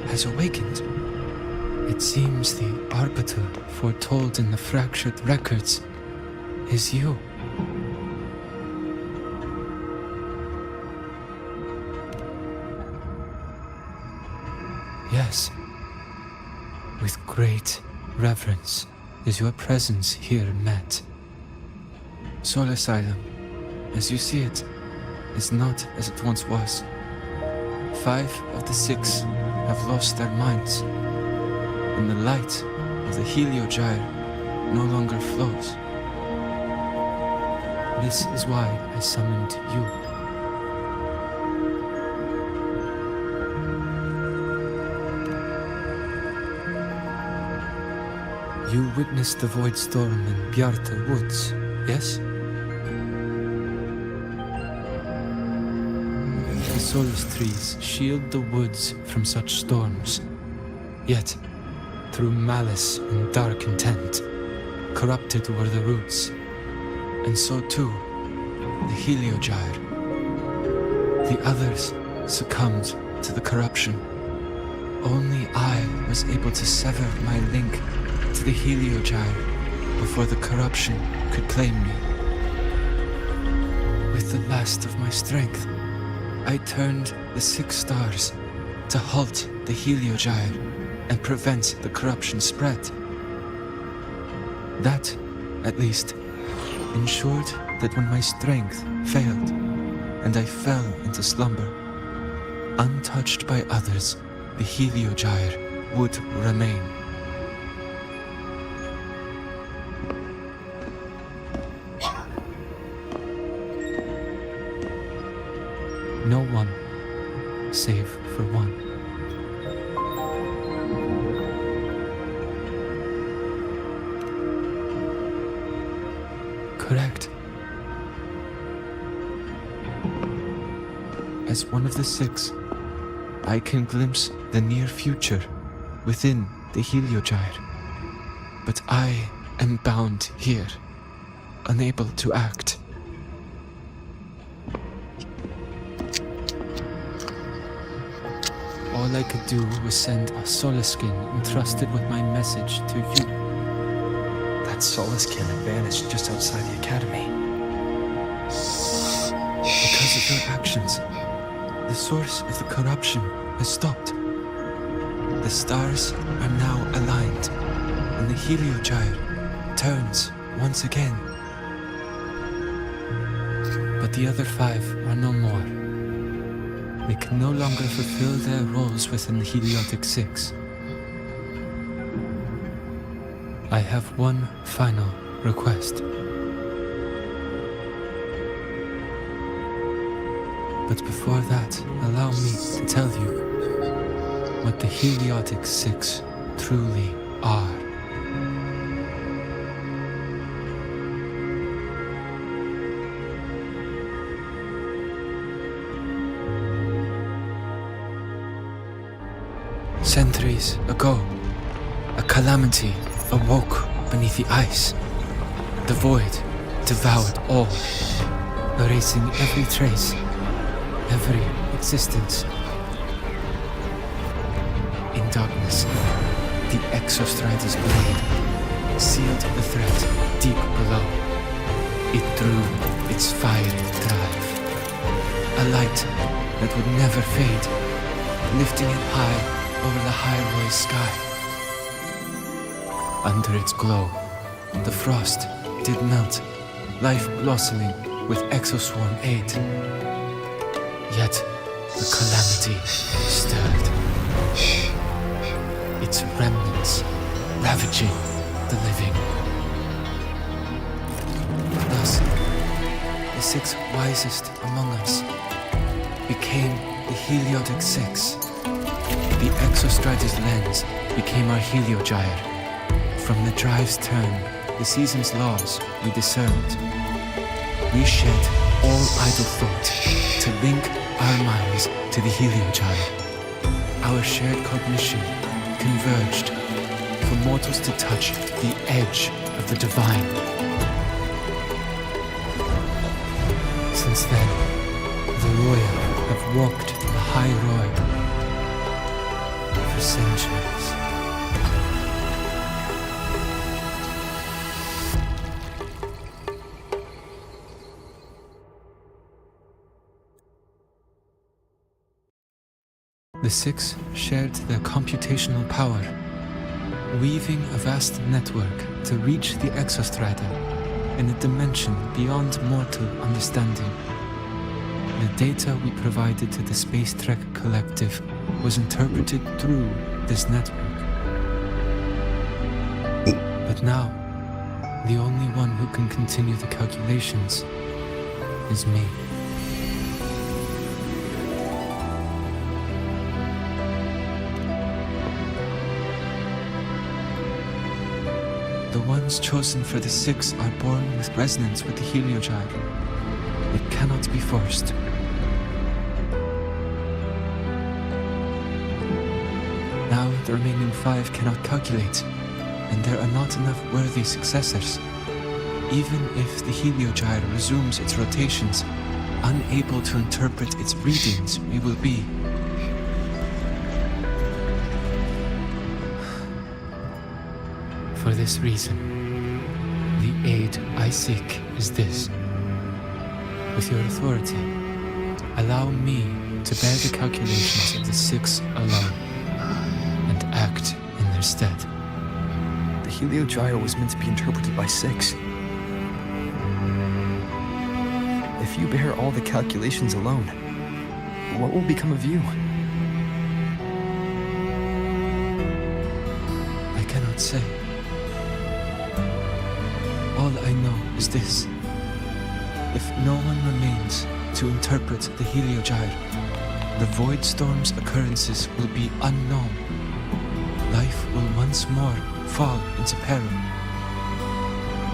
has awakened. It seems the arbiter foretold in the fractured records is you. Yes, with great reverence is your presence here met. Soul Asylum, as you see it, is not as it once was. 5 of the 6 have lost their minds, and the light of the Heliogyre no longer flows. This is why I summoned you. You witnessed the Void Storm in Bjarta Woods, yes? The Solace trees shield the woods from such storms. Yet, through malice and dark intent, corrupted were the roots, and so too the Heliogyre. The others succumbed to the corruption. Only I was able to sever my link to the Heliogyre before the corruption could claim me. With the last of my strength, I turned the 6 stars to halt the Heliogyre and prevent the corruption spread. That, at least, ensured that when my strength failed and I fell into slumber, untouched by others, the Heliogyre would remain. No one, save for one. Correct. As one of the 6, I can glimpse the near future within the Heliogyre. But I am bound here, unable to act. All I could do was send a Solaskin entrusted with my message to you. That Solaskin had vanished just outside the academy. Because of your actions, the source of the corruption has stopped. The stars are now aligned, and the Heliogyre turns once again. But the other 5 are no more. They can no longer fulfill their roles within the Heliotic 6. I have one final request. But before that, allow me to tell you what the Heliotic 6 truly are. Centuries ago, a calamity awoke beneath the ice. The void devoured all, erasing every trace, every existence. In darkness, the Exostrider's blade sealed the threat deep below. It drew its fiery drive, a light that would never fade, lifting it high over the highway sky. Under its glow, the frost did melt, life blossoming with Exoswarm aid. Yet, the calamity stirred, its remnants ravaging the living. Thus, the 6 wisest among us became the Heliotic 6. The Exostrider's lens became our Heliogyre. From the drive's turn, the season's laws we discerned. We shed all idle thought to link our minds to the Heliogyre. Our shared cognition converged for mortals to touch the edge of the divine. Since then, the royal have walked the high road, for centuries. The six shared their computational power, weaving a vast network to reach the Exostrata in a dimension beyond mortal understanding. The data we provided to the Space Trek Collective was interpreted through this network. But now, the only one who can continue the calculations is me. The ones chosen for the six are born with resonance with the heliogyre. It cannot be forced. Now the remaining five cannot calculate, and there are not enough worthy successors. Even if the heliogyre resumes its rotations, unable to interpret its readings, we will be. For this reason, the aid I seek is this. With your authority, allow me to bear the calculations of the six alone, and act in their stead. The heliogyre was meant to be interpreted by six. If you bear all the calculations alone, what will become of you? I cannot say. All I know is this. If no one remains to interpret the heliogyre, the void storm's occurrences will be unknown. Life will once more fall into peril.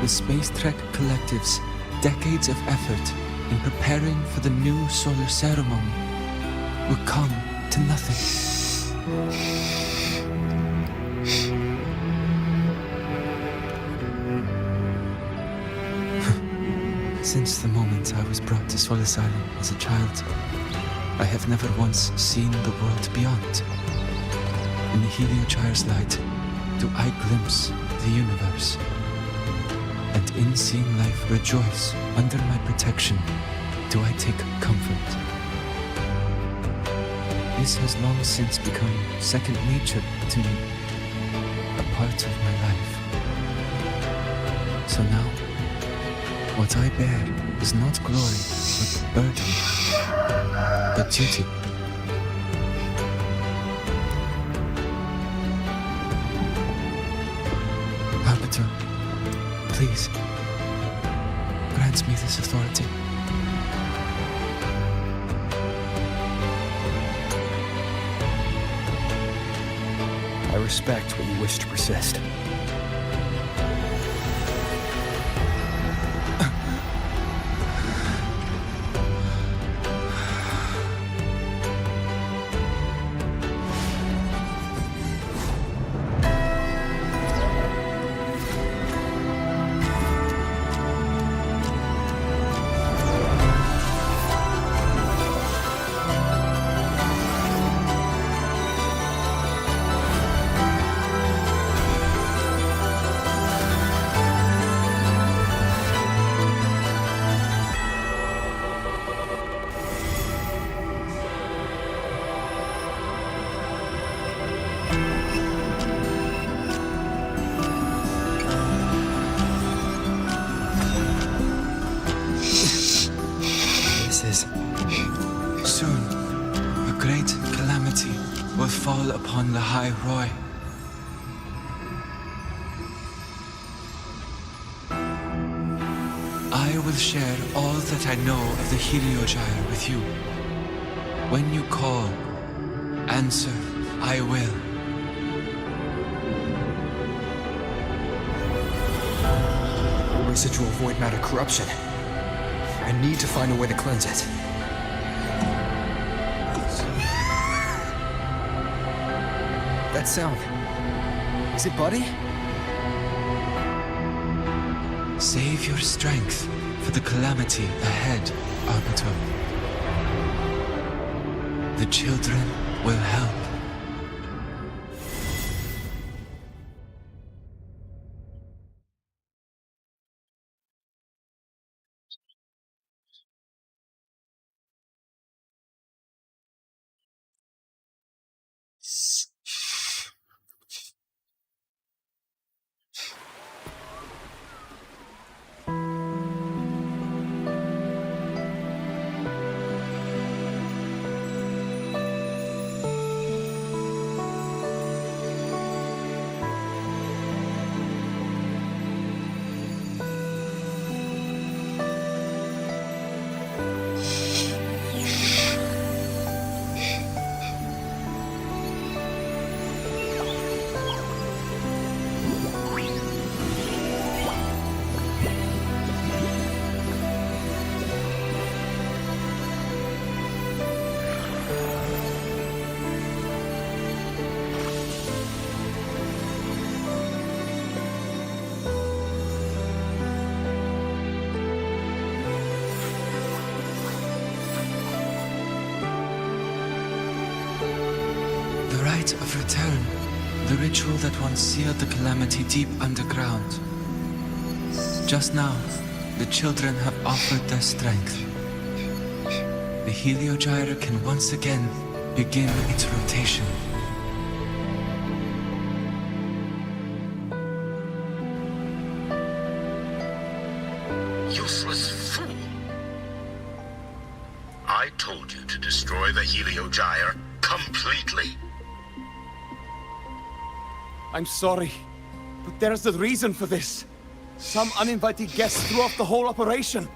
The Space Trek Collective's decades of effort in preparing for the new solar ceremony will come to nothing. Since the moment I was brought to Solace Island as a child, I have never once seen the world beyond. In the heliogyre's light, do I glimpse the universe. And in seeing life rejoice under my protection, do I take comfort. This has long since become second nature to me, a part of my life. So now, what I bear is not glory, but burden, but duty. Arbiter, please, grant me this authority. I respect what you wish to persist. Soon, a great calamity will fall upon the High Roy. I will share all that I know of the heliogyre with you. When you call, answer, I will. Residual void matter corruption. I need to find a way to cleanse it. That sound. Is it Buddy? Save your strength for the calamity ahead, Arbiter. The children will help. rite of return. The ritual that once sealed the calamity deep underground. Just now, the children have offered their strength. The Heliogyre can once again begin its rotation. Useless fool! I told you to destroy the Heliogyre completely. I'm sorry, but there's a reason for this. Some uninvited guests threw off the whole operation.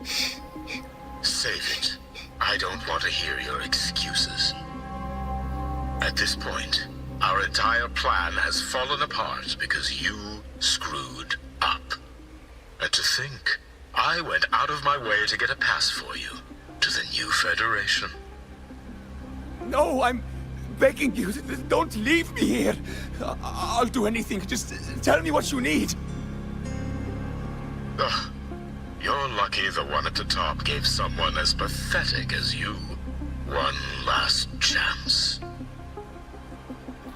Save it. I don't want to hear your excuses. At this point, our entire plan has fallen apart because you screwed up. And to think, I went out of my way to get a pass for you to the new Federation. No, I'm begging you, don't leave me here. I'll do anything, just tell me what you need. Ugh. You're lucky the one at the top gave someone as pathetic as you one last chance.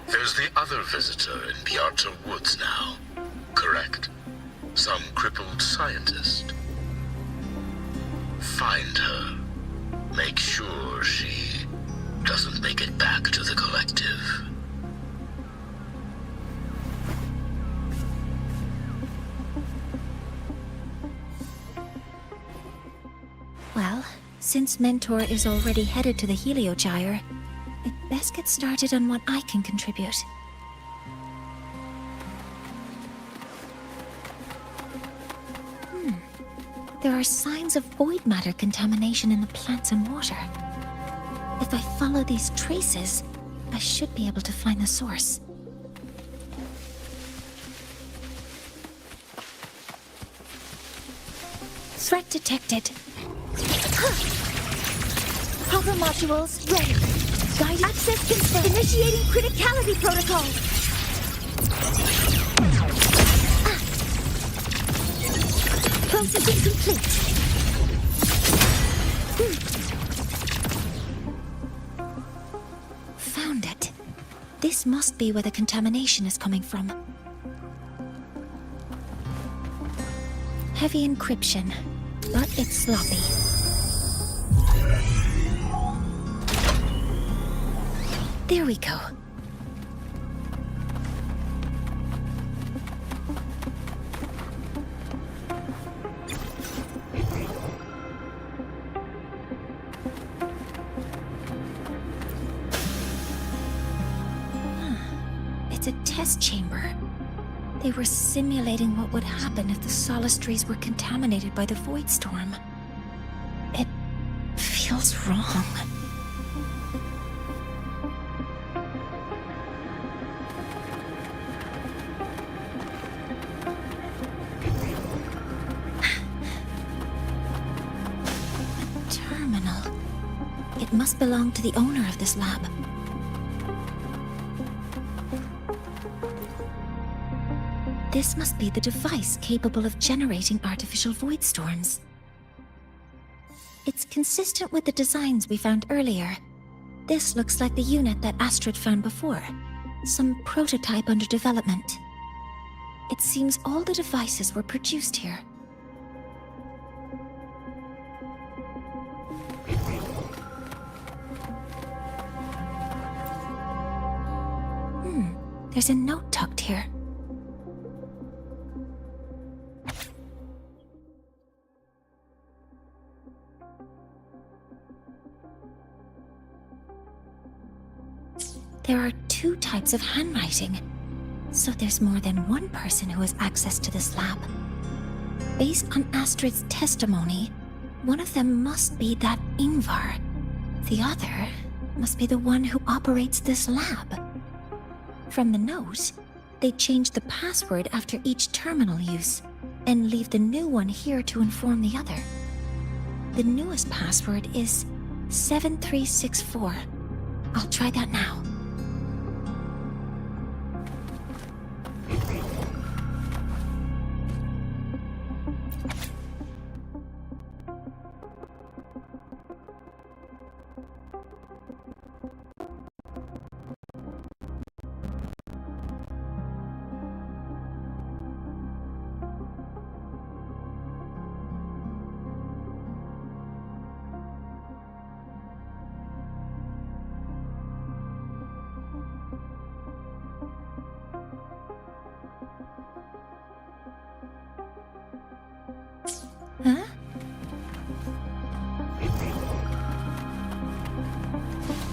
There's the other visitor in Bjarta Woods now, correct? Some crippled scientist. Find her. Make sure she doesn't make it back to the collective. Well, since Mentor is already headed to the Heliogyre, I'd best get started on what I can contribute. There are signs of void matter contamination in the plants and water. If I follow these traces, I should be able to find the source. Threat detected. Proper modules ready. Guided access confirmed. Initiating criticality protocol. Processing complete. Found it. This must be where the contamination is coming from. Heavy encryption, but it's sloppy. There we go. It's a test chamber. They were simulating what would happen if the solistries were contaminated by the void storm. It feels wrong. It must belong to the owner of this lab. This must be the device capable of generating artificial void storms. It's consistent with the designs we found earlier. This looks like the unit that Astrid found before. Some prototype under development. It seems all the devices were produced here. There's a note tucked here. There are two types of handwriting, so there's more than one person who has access to this lab. Based on Astrid's testimony, one of them must be that Ingvar. The other must be the one who operates this lab. From the note, they change the password after each terminal use, and leave the new one here to inform the other. The newest password is 7364. I'll try that now.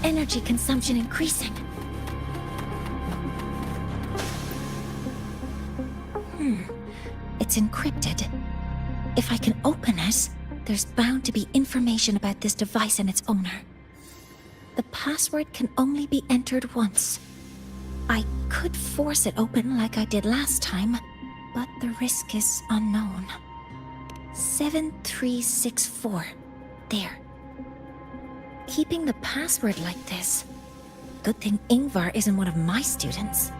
energy consumption increasing. It's encrypted. If I can open it, there's bound to be information about this device and its owner. The password can only be entered once. I could force it open like I did last time, but the risk is unknown. 7364. There. Keeping the password like this. Good thing Ingvar isn't one of my students.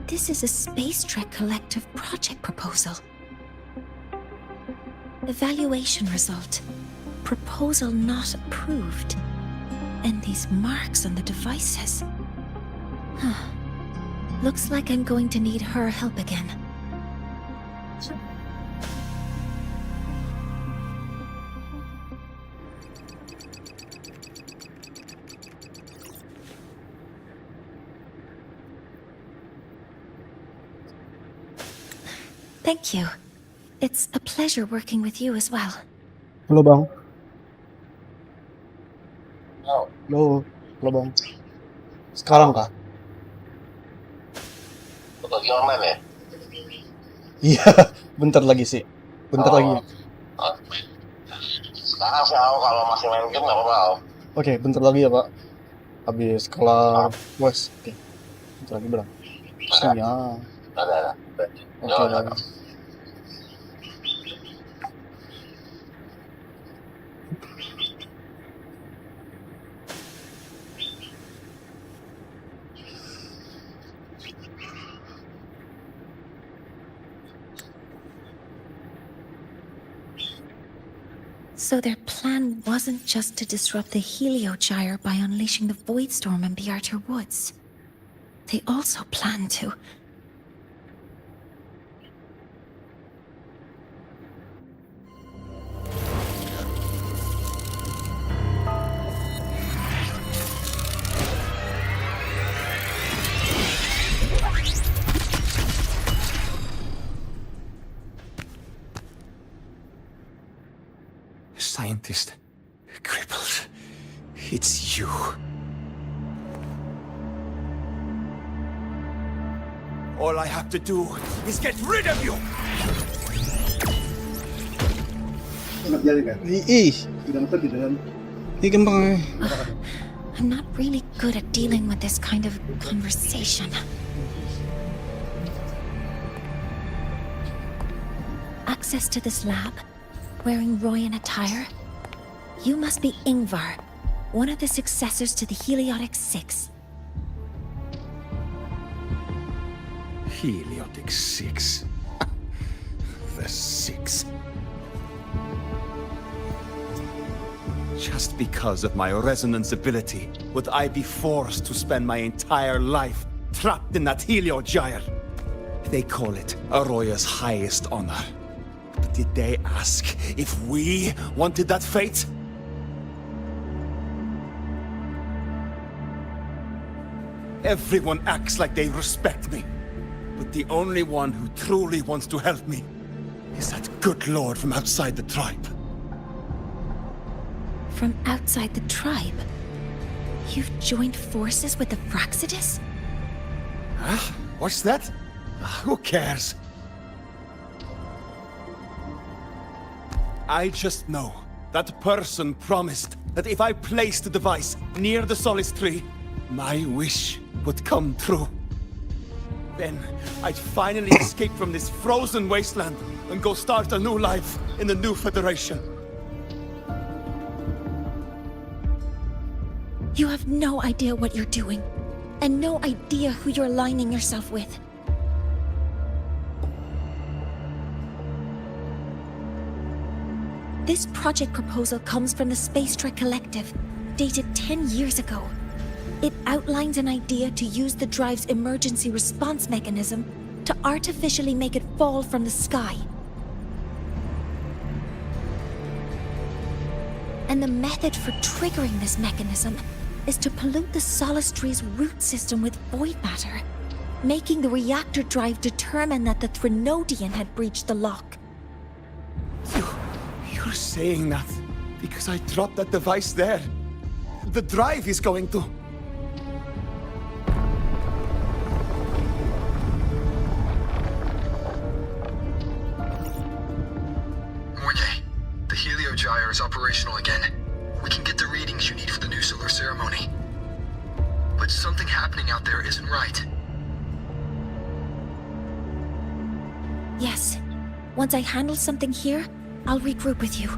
This is a Space Trek Collective project proposal. Evaluation result. Proposal not approved. And these marks on the devices. Looks like I'm going to need her help again. Thank you. It's a pleasure working with you as well. Halo bang. Halo bang. Sekarang kah? Lagi online ya? Iya, bentar lagi sih. Bentar lagi. Sekarang sih aku kalau masih main game nggak apa-apa. Oke, bentar lagi ya Pak. Habis kelar West. Oke. Bentar lagi berang. Siap. Ada. Oke, ada. So their plan wasn't just to disrupt the Heliogyre by unleashing the Voidstorm in Bjarter Woods. They also planned to... Scientist, crippled. It's you. All I have to do is get rid of you! I'm not really good at dealing with this kind of conversation. Access to this lab? Wearing Royan attire? You must be Ingvar, one of the successors to the Heliotic Six. Heliotic Six. The Six. Just because of my resonance ability, would I be forced to spend my entire life trapped in that Heliogyre? They call it Aroya's highest honor. But did they ask if we wanted that fate? Everyone acts like they respect me. But the only one who truly wants to help me is that good lord from outside the tribe. From outside the tribe? You've joined forces with the Fraxidus? Huh? What's that? Who cares? I just know that person promised that if I placed the device near the Solace tree, my wish would come true. Then I'd finally escape from this frozen wasteland and go start a new life in the new Federation. You have no idea what you're doing, and no idea who you're aligning yourself with. This project proposal comes from the Space Trek Collective, dated 10 years ago. It outlines an idea to use the drive's emergency response mechanism to artificially make it fall from the sky. And the method for triggering this mechanism is to pollute the Solistry's root system with void matter, making the reactor drive determine that the Threnodian had breached the lock. You're saying that because I dropped that device there. The drive is going to... Mornier, the Heliogyre is operational again. We can get the readings you need for the new solar ceremony. But something happening out there isn't right. Yes. Once I handle something here, I'll regroup with you.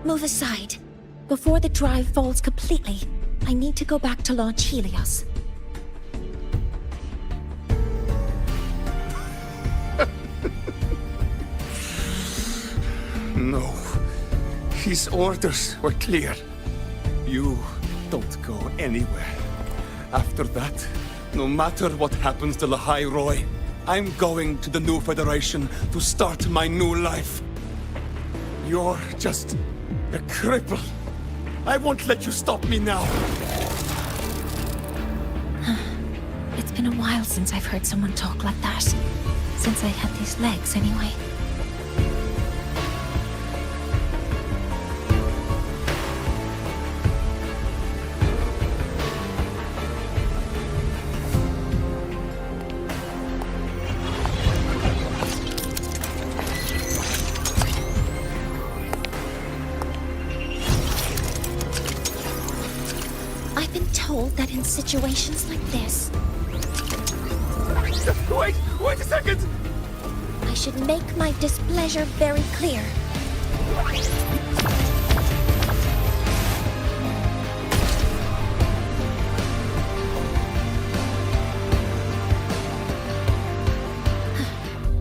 Move aside. Before the drive falls completely, I need to go back to launch Helios. No. His orders were clear. You don't go anywhere. After that, no matter what happens to Lahai Roy, I'm going to the new Federation to start my new life. You're just a cripple. I won't let you stop me now. It's been a while since I've heard someone talk like that. Since I had these legs, anyway. That in situations like this... Wait a second! I should make my displeasure very clear.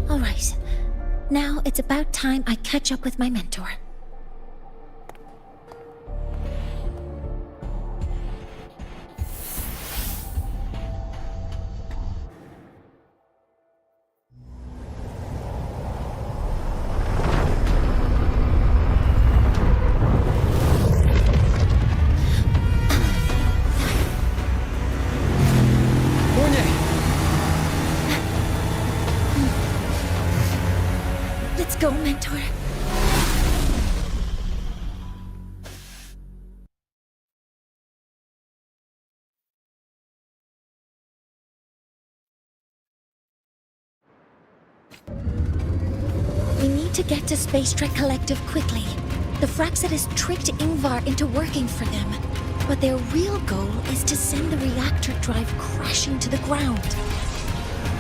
All right. Now it's about time I catch up with my mentor. Go, mentor. We need to get to Space Trek Collective quickly. The Fraxidus tricked Ingvar into working for them, but their real goal is to send the reactor drive crashing to the ground.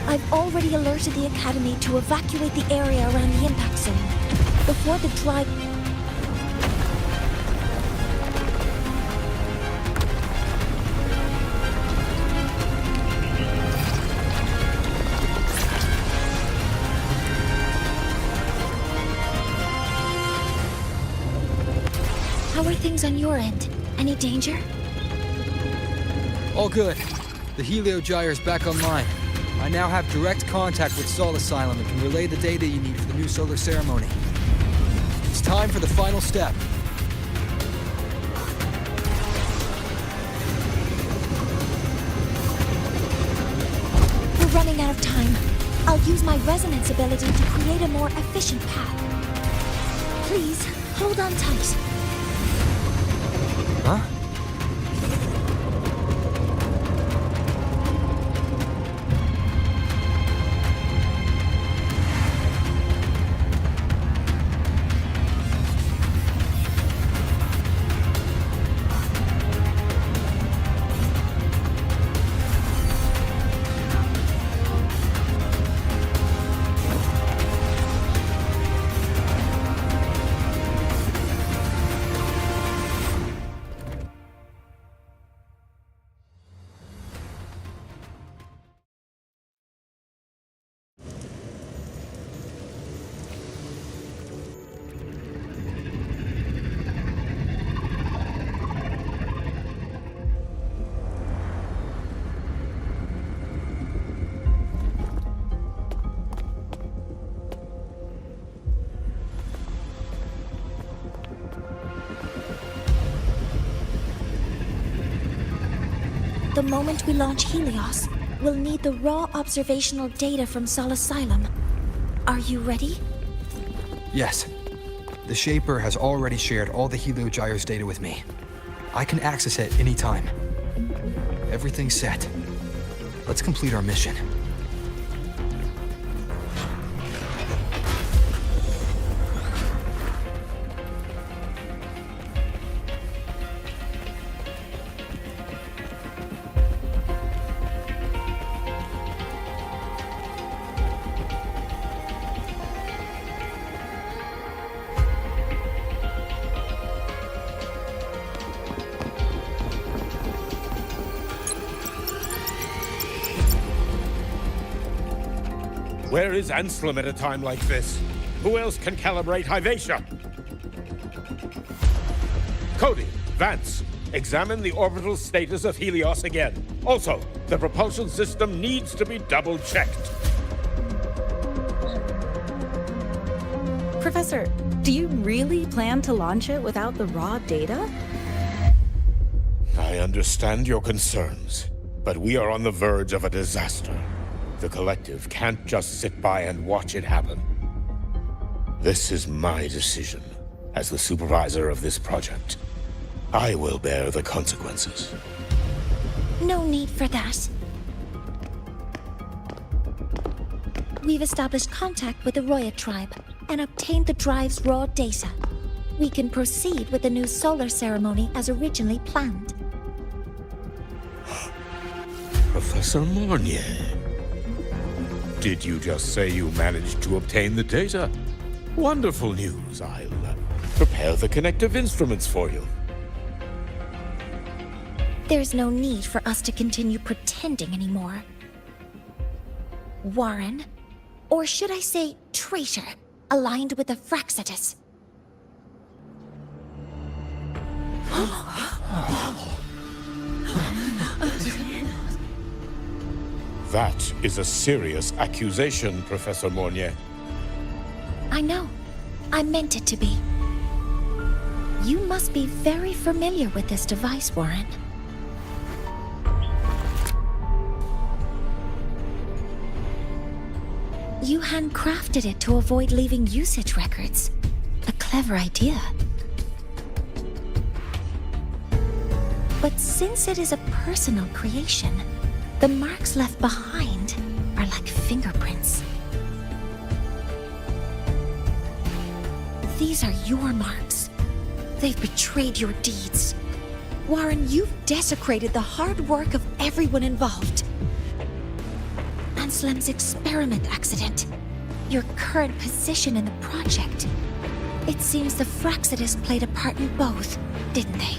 I've already alerted the Academy to evacuate the area around the impact zone. Before the drive... How are things on your end? Any danger? All good. The Heliogyre is back online. I now have direct contact with Sol Asylum and can relay the data you need for the new solar ceremony. It's time for the final step. We're running out of time. I'll use my resonance ability to create a more efficient path. Please, hold on tight. Huh? moment we launch Helios, we'll need the raw observational data from Sol Asylum. Are you ready? Yes. The Shaper has already shared all the Heliogyre's data with me. I can access it anytime. Everything's set. Let's complete our mission. Where is Anselm at a time like this? Who else can calibrate Hyvatia? Cody, Vance, examine the orbital status of Helios again. Also, the propulsion system needs to be double-checked. Professor, do you really plan to launch it without the raw data? I understand your concerns, but we are on the verge of a disaster. The Collective can't just sit by and watch it happen. This is my decision. As the supervisor of this project, I will bear the consequences. No need for that. We've established contact with the Roya tribe and obtained the drive's raw data. We can proceed with the new solar ceremony as originally planned. Professor Mornier, did you just say you managed to obtain the data? Wonderful news. I'll prepare the connective instruments for you. There's no need for us to continue pretending anymore. Warren, or should I say traitor, aligned with the Fraxitus. That is a serious accusation, Professor Mornier. I know. I meant it to be. You must be very familiar with this device, Warren. You handcrafted it to avoid leaving usage records. A clever idea. But since it is a personal creation, the marks left behind are like fingerprints. These are your marks. They've betrayed your deeds. Warren, you've desecrated the hard work of everyone involved. Anselm's experiment accident, your current position in the project. It seems the Fraxitus played a part in both, didn't they?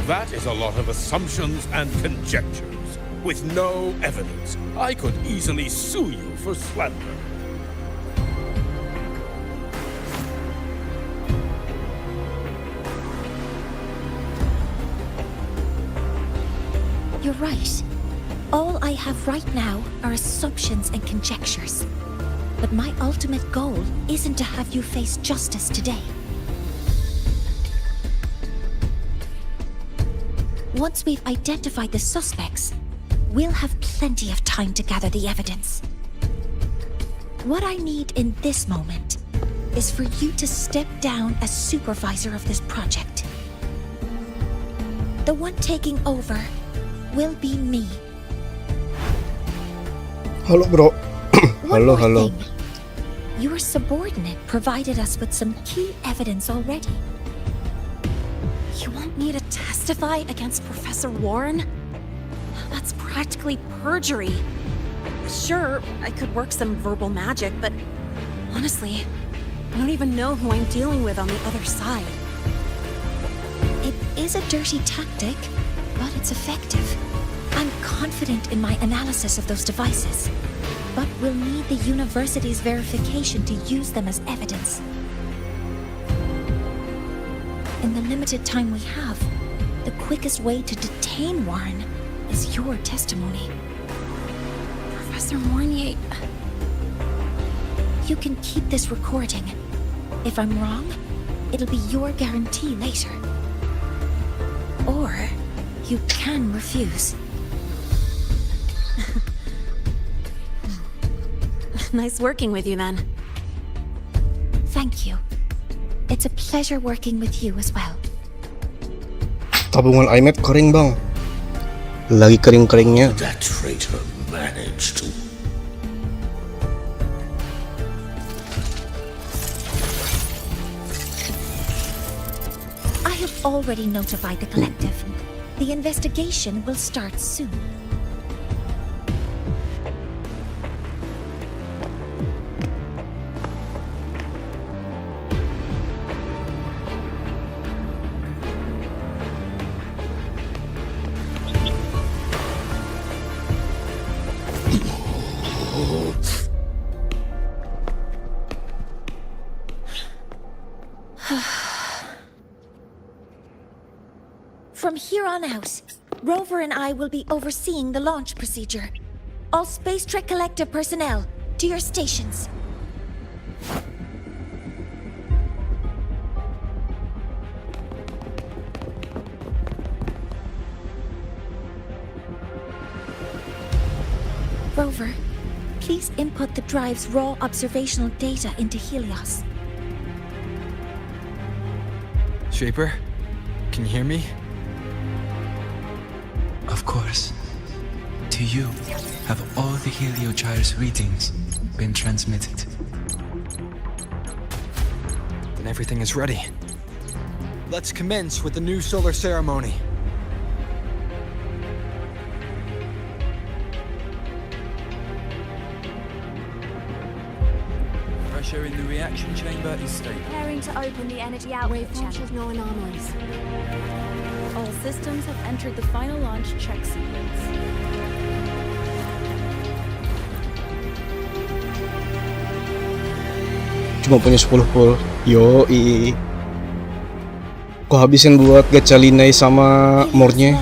That is a lot of assumptions and conjectures, with no evidence. I could easily sue you for slander. You're right. All I have right now are assumptions and conjectures. But my ultimate goal isn't to have you face justice today. Once we've identified the suspects, we'll have plenty of time to gather the evidence. What I need in this moment is for you to step down as supervisor of this project. The one taking over will be me. Halo bro. Halo, halo. Your subordinate provided us with some key evidence already. You want me to testify against Professor Warren? That's practically perjury. Sure, I could work some verbal magic, but honestly, I don't even know who I'm dealing with on the other side. It is a dirty tactic, but it's effective. I'm confident in my analysis of those devices, but we'll need the university's verification to use them as evidence. In the limited time we have, the quickest way to detain Warren is your testimony. Professor Mornier... You can keep this recording. If I'm wrong, it'll be your guarantee later. Or you can refuse. Nice working with you then. Thank you. It's a pleasure working with you as well. Tabungan iMap kering bang. Lagi kering-keringnya. That traitor managed to... I have already notified the collective. The investigation will start soon. From here on out, Rover and I will be overseeing the launch procedure. All Space Trek Collective personnel, to your stations. Rover, please input the drive's raw observational data into Helios. Shaper, can you hear me? Of course. To you, have all the Heliogyre's readings been transmitted? Then everything is ready. Let's commence with the new solar ceremony. Pressure in the reaction chamber is stable. Preparing to open the energy outlet channel. No anomalies. All systems have entered the final launch check sequence. Cuma punya 10 full. Yoi. Ku habisin buat gacha Linai sama Mornya.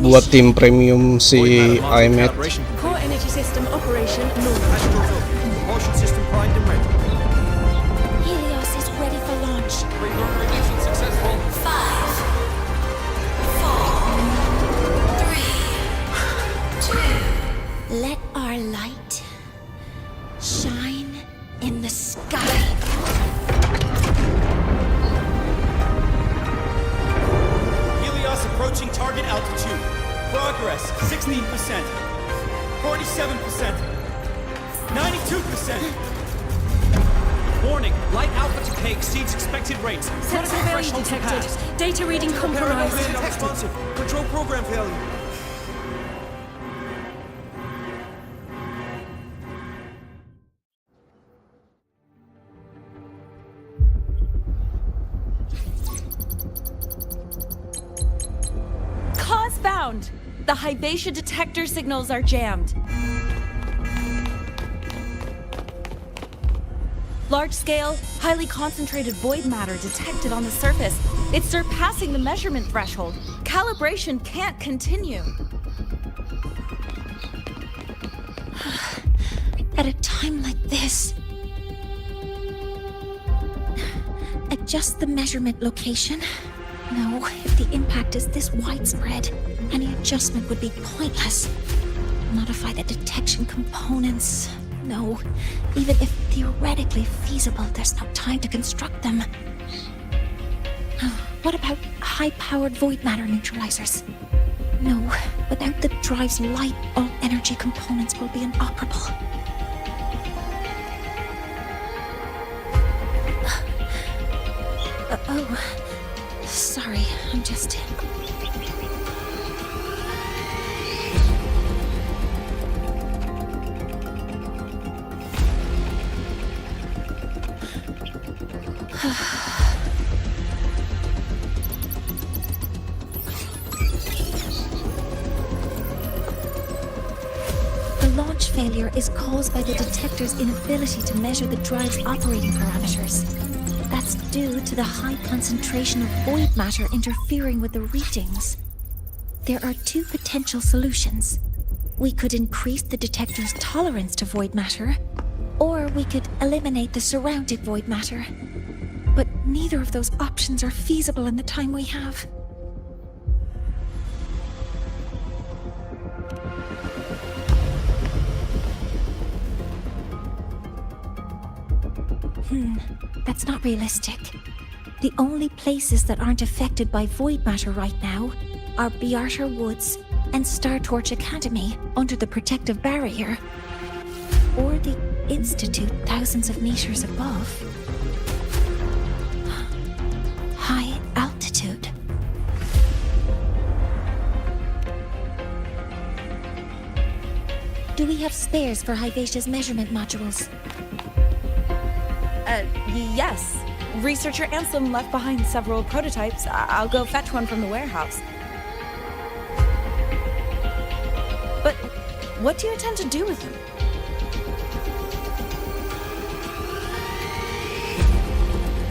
Buat tim premium si iMap. Core energy system operation normal. Propulsion system primed and ready. Helios is ready for launch. Mission successful. 5, 4, 3, 2. Let our light shine in the sky. Helios approaching target altitude. Progress 16%. 47%. 92%. Warning, light alpha decay exceeds expected rates. Sensor failure detected. Data reading compromised. Unresponsive. Control program failure. Cause found! The Hybatia detector signals are jammed. Large-scale, highly concentrated void matter detected on the surface. It's surpassing the measurement threshold. Calibration can't continue. At a time like this, adjust the measurement location. No, if the impact is this widespread, any adjustment would be pointless. Modify the detection components. No, even if theoretically feasible, there's no time to construct them. What about high-powered void matter neutralizers? No, without the drive's light, all energy components will be inoperable. Oh, sorry, I'm just... The launch failure is caused by the detector's inability to measure the drive's operating parameters. That's due to the high concentration of void matter interfering with the readings. There are two potential solutions. We could increase the detector's tolerance to void matter, or we could eliminate the surrounding void matter. But neither of those options are feasible in the time we have. That's not realistic. The only places that aren't affected by void matter right now are Biarter Woods and Star Torch Academy under the protective barrier, or the Institute thousands of meters above. High altitude. Do we have spares for Hyvatia's measurement modules? Yes. Researcher Ansem left behind several prototypes. I'll go fetch one from the warehouse. But what do you intend to do with them?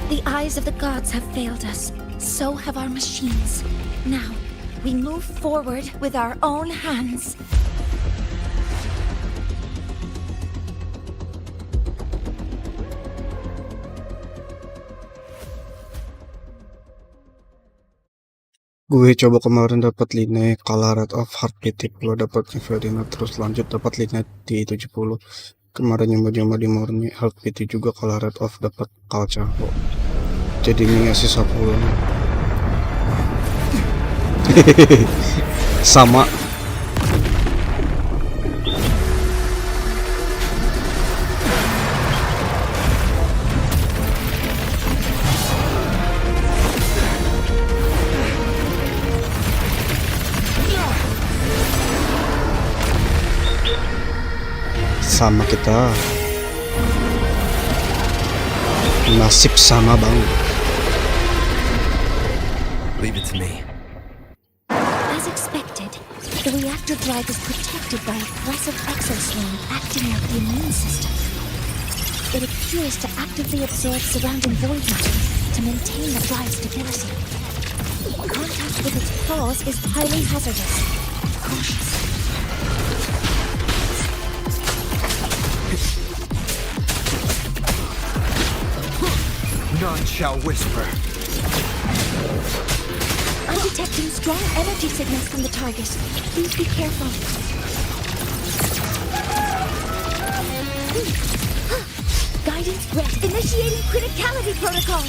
The eyes of the gods have failed us. So have our machines. Now, we move forward with our own hands. Gue coba kemarin dapat line Colored of Heart Critic, lo dapat Verina, terus lanjut dapat line di 70. Kemarin nyoba di Morni Heart Critic juga Colored of dapat Kalca kok. Jadi ini ngasih 10. Sama. Sama kita. Nasib sama bang. Leave it to me. As expected, the reactor drive is protected by aggressive exoswarm acting like the immune system. It appears to actively absorb surrounding void matter to maintain the drive's stability. Contact with its claws is highly hazardous. Cautious. None shall whisper. I'm detecting strong energy signals from the target. Please be careful. Guidance breath. Initiating criticality protocol.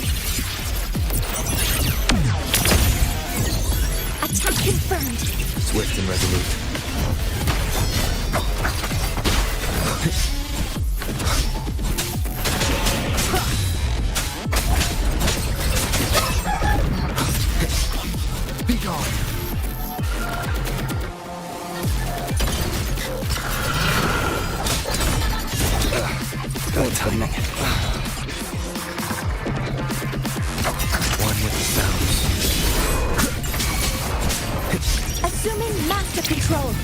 Attack confirmed. Swift and resolute. Timing. One with the sounds. Assuming master control.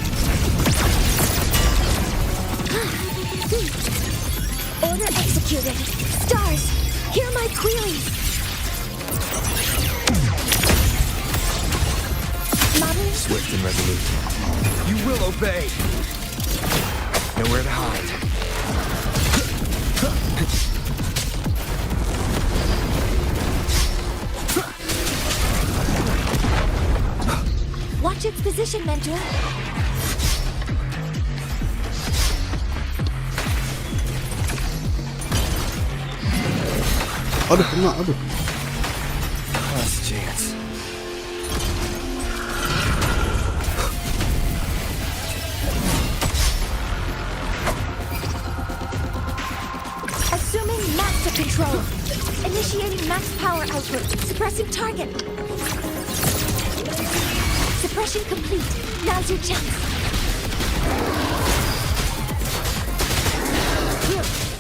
Order executed. Stars, hear my queries. Modern. Swift and resolute. You will obey. Nowhere to hide. Watch its position, Mentor. Aduh, kena, aduh. Last chance. Assuming master control. Initiating max power output. Suppressing target. Suppression complete. Now's your chance.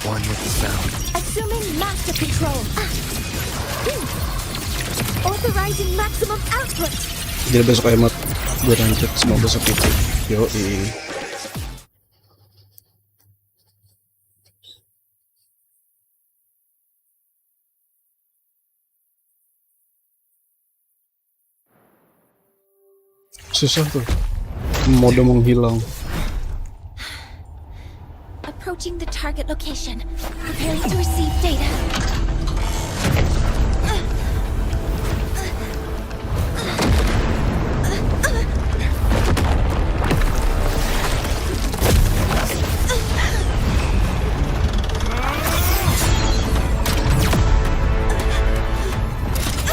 One with the sound. Assuming master control. Authorizing maximum output. Jadi besok hemat gue lanjut, semua besok itu. Yoi. Susah tuh mode menghilang. approaching the target location. Preparing to receive data.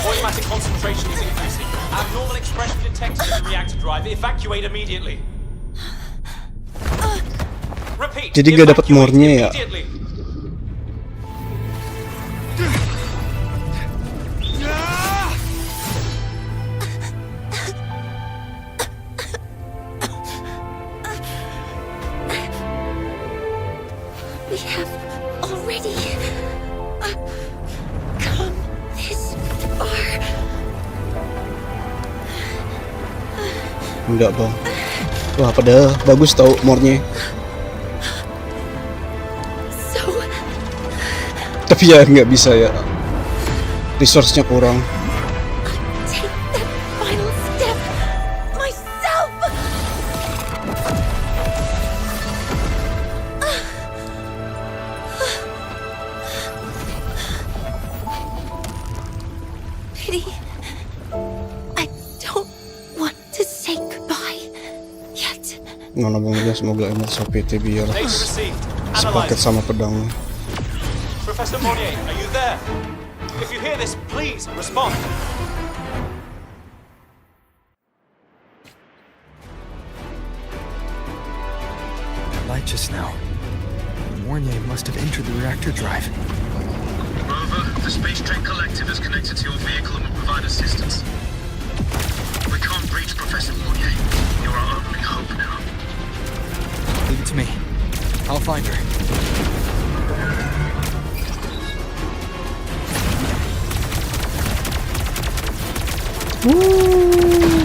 Automatic concentration is increasing. Abnormal expression detected in the reactor drive. Evacuate immediately. Repeat. Jadi gak dapat more-nya ya. Immediately. We have already come this far. Enggak bang. Wah padahal bagus tau more-nya. Tapi ya nggak bisa ya. Resource-nya kurang. Take that final step myself. Pity. I don't want to say goodbye yet. Mana bang, semoga enak PT biar sepaket sama pedangnya. Professor Monnier, are you there? If you hear this, please respond. Light just now. Mornier must have entered the reactor drive. Rover, the Space Train Collective is connected to your vehicle and will provide assistance. We can't reach Professor Mornier. You're our only hope now. Leave it to me. I'll find her.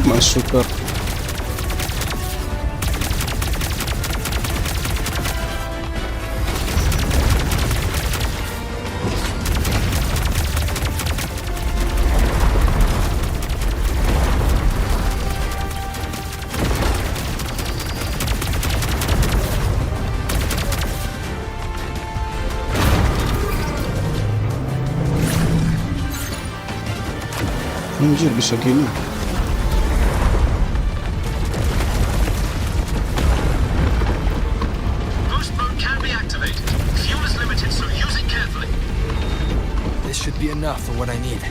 Masuk ke anjir bisa gini. Boost mode can be activated. Fuel is limited, so use it carefully. This should be enough for what I need.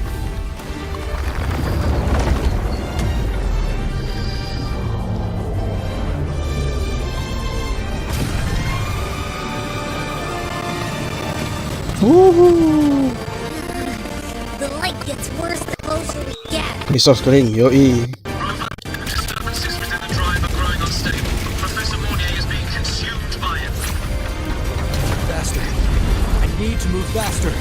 Woohoo! The light gets worse the closer we get. Resource kering, yoi. Disturbances within the drive are growing unstable. Professor Mornier is being consumed by it. Faster. I need to move faster.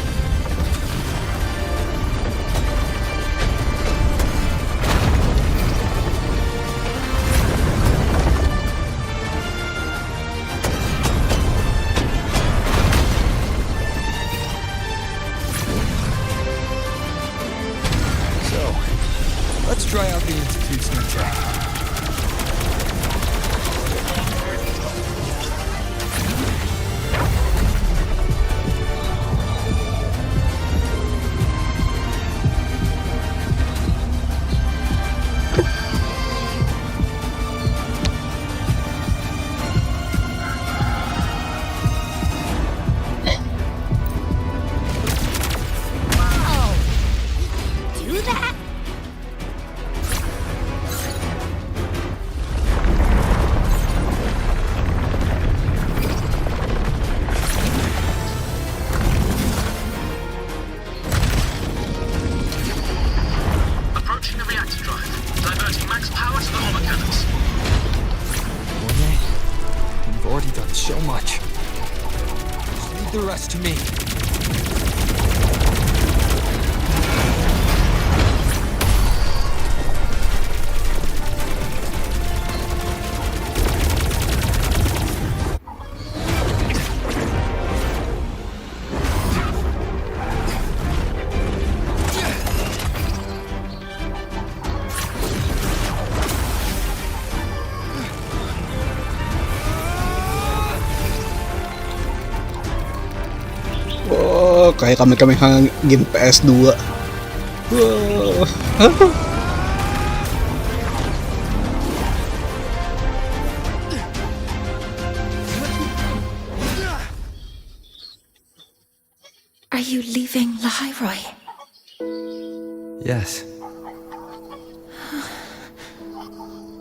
Let's try out the Institute's new tech. Do that? Approaching the reactor drive. Diverting max power to the hollow cannons. Mornier, you've already done so much. Just leave the rest to me. Oh, kayak kami game PS2. Wow. Are you leaving Lahairoi? Yes.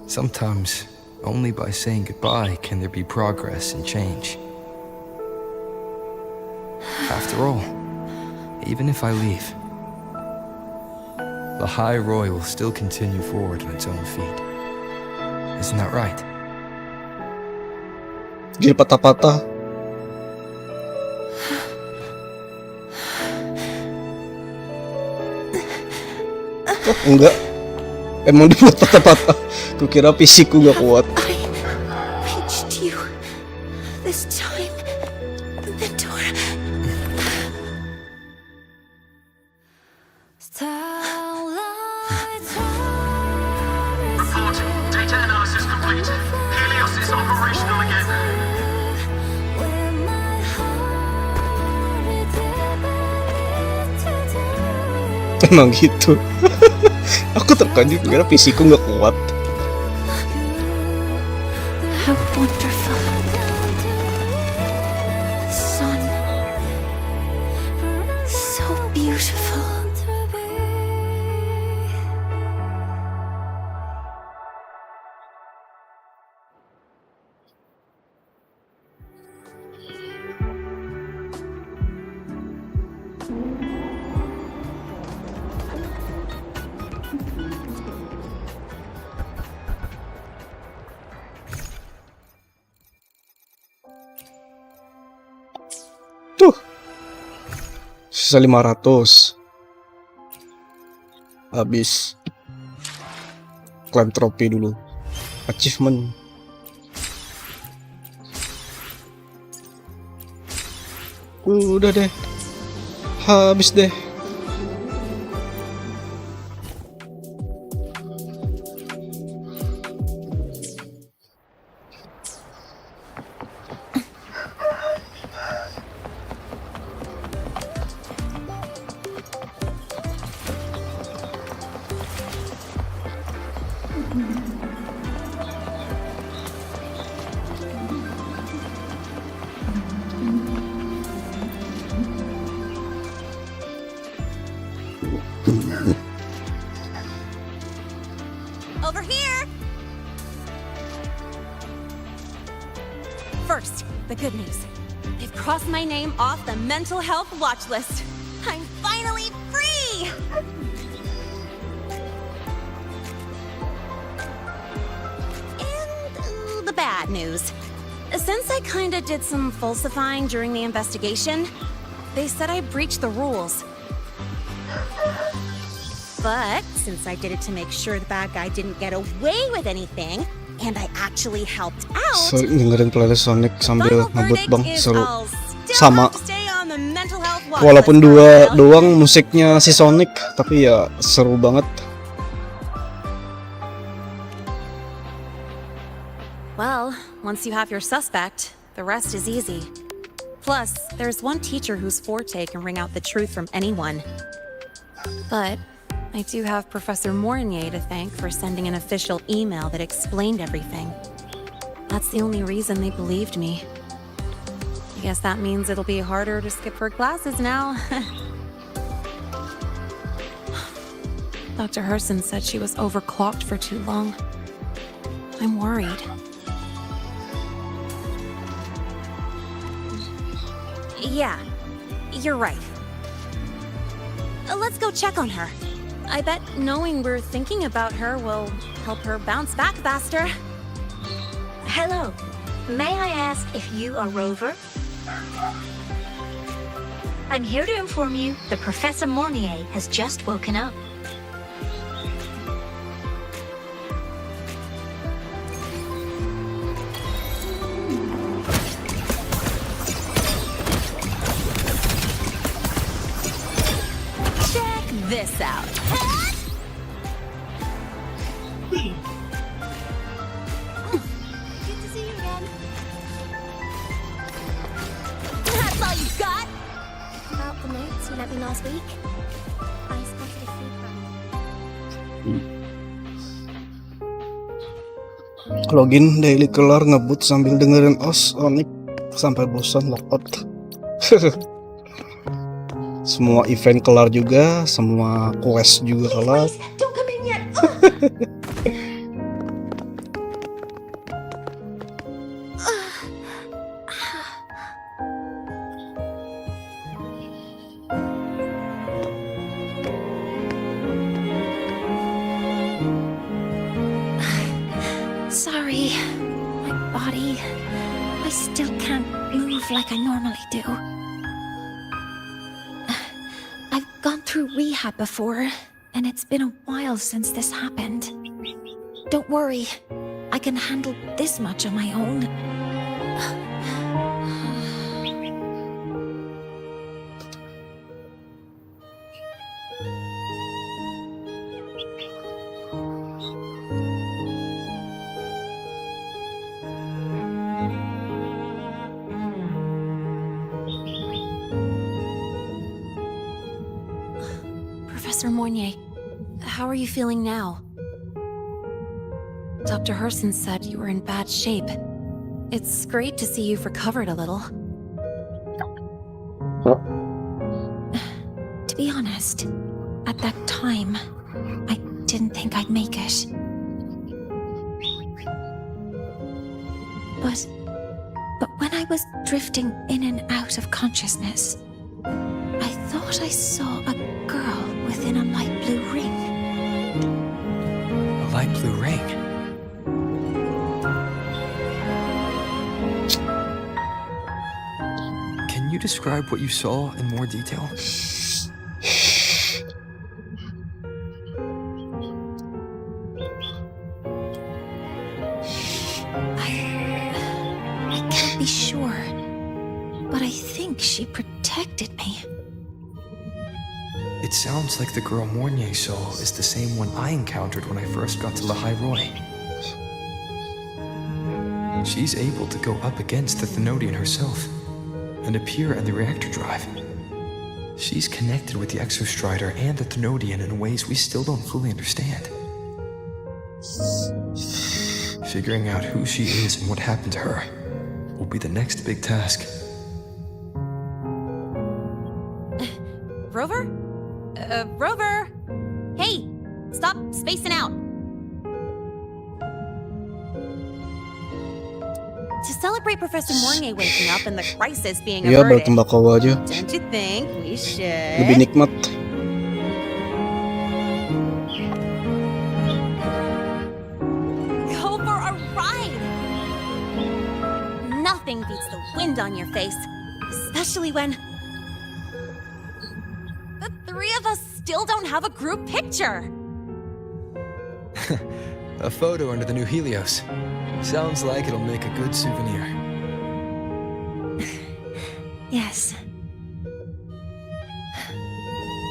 Sometimes, only by saying goodbye can there be progress and change. After all, even if I leave, Lahairoi will still continue forward on its own feet. Isn't that right? Jadi patah-patah. Oh, enggak. Emang dibuat patah-patah. Kukira fisikku gak kuat. I reached you this time, Mentor. Reporting. Data analysis complete. Helios is operational again. Emang gitu. Aku terkejut karena fisikku nggak kuat. How wonderful. Sun. So beautiful. Tuh. Sisa 500. Habis. Claim trophy dulu. Achievement. Udah deh. Habis deh. Over here! First, the good news. They've crossed my name off the mental health watch list. I'm finally free! And the bad news. Since I kinda did some falsifying during the investigation, they said I breached the rules. But since I did it to make sure the bad guy didn't get away with anything, and I actually helped out, Dengerin playlist Sonic sambil ngebut bang, seru. I'll still Sama. have to stay on the mental health watch Walaupun list for dua a while. doang musiknya si Sonic, tapi ya seru banget. Well, once you have your suspect, the rest is easy. Plus, there's one teacher whose forte can wring out the truth from anyone. But I do have Professor Mornier to thank for sending an official email that explained everything. That's the only reason they believed me. I guess that means it'll be harder to skip her classes now. Dr. Herson said she was overclocked for too long. I'm worried. Yeah, you're right. Let's go check on her. I bet knowing we're thinking about her will help her bounce back faster. Hello. May I ask if you are Rover? I'm here to inform you that Professor Mornier has just woken up. Check this out. Good to see you again. That's all you got? About the you lent me last week? I spotted a few crumbs. Login daily kelar ngebut sambil dengerin Onik sampai bosan logout. Semua event kelar juga, semua quest juga kelar. Don't come in yet. Sorry, my body. I still can't move like I normally do. I've gone through rehab before, and it's been a while since this happened. Don't worry, I can handle this much on my own. Professor Moynier, how are you feeling now? Dr. Herson said you were in bad shape. It's great to see you've recovered a little. To be honest, at that time, I didn't think I'd make it. But when I was drifting in and out of consciousness, I thought I saw a girl within a light blue ring. A light blue ring? Can you describe what you saw in more detail? I can't be sure, but I think she protected me. It sounds like the girl Mournier saw is the same one I encountered when I first got to Lahai Roy. She's able to go up against the Thenodian herself and appear at the reactor drive. She's connected with the Exostrider and the Thenodian in ways we still don't fully understand. Figuring out who she is and what happened to her will be the next big task. Rover? Rover! Hey! Stop spacing out! To celebrate Professor Mournier waking up and the crisis being Iya, averted, bertembakau aja. don't you think we should... Lebih nikmat. Go for a ride! Nothing beats the wind on your face, especially when... the three of us still don't have a group picture! A photo under the new Helios. Sounds like it'll make a good souvenir. Yes.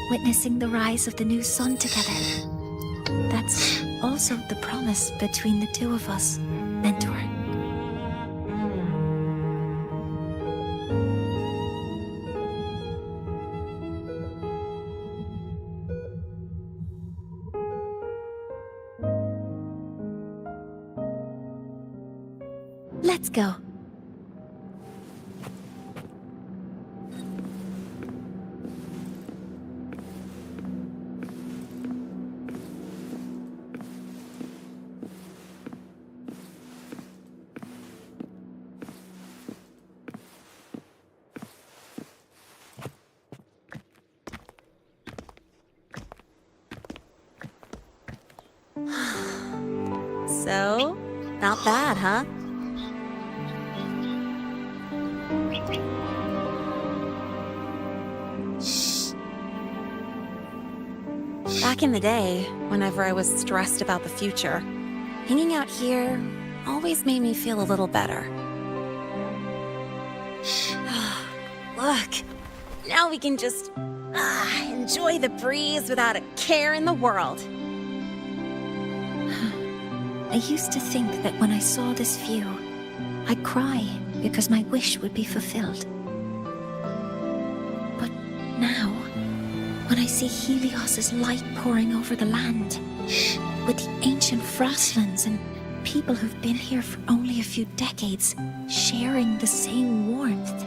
Witnessing the rise of the new sun together. That's also the promise between the two of us, Mentor. Let's go. So, not bad, huh? Back in the day, whenever I was stressed about the future, hanging out here always made me feel a little better. Look, now we can just enjoy the breeze without a care in the world. I used to think that when I saw this view, I'd cry because my wish would be fulfilled. But now, when I see Helios's light pouring over the land, with the ancient frostlands and people who've been here for only a few decades sharing the same warmth.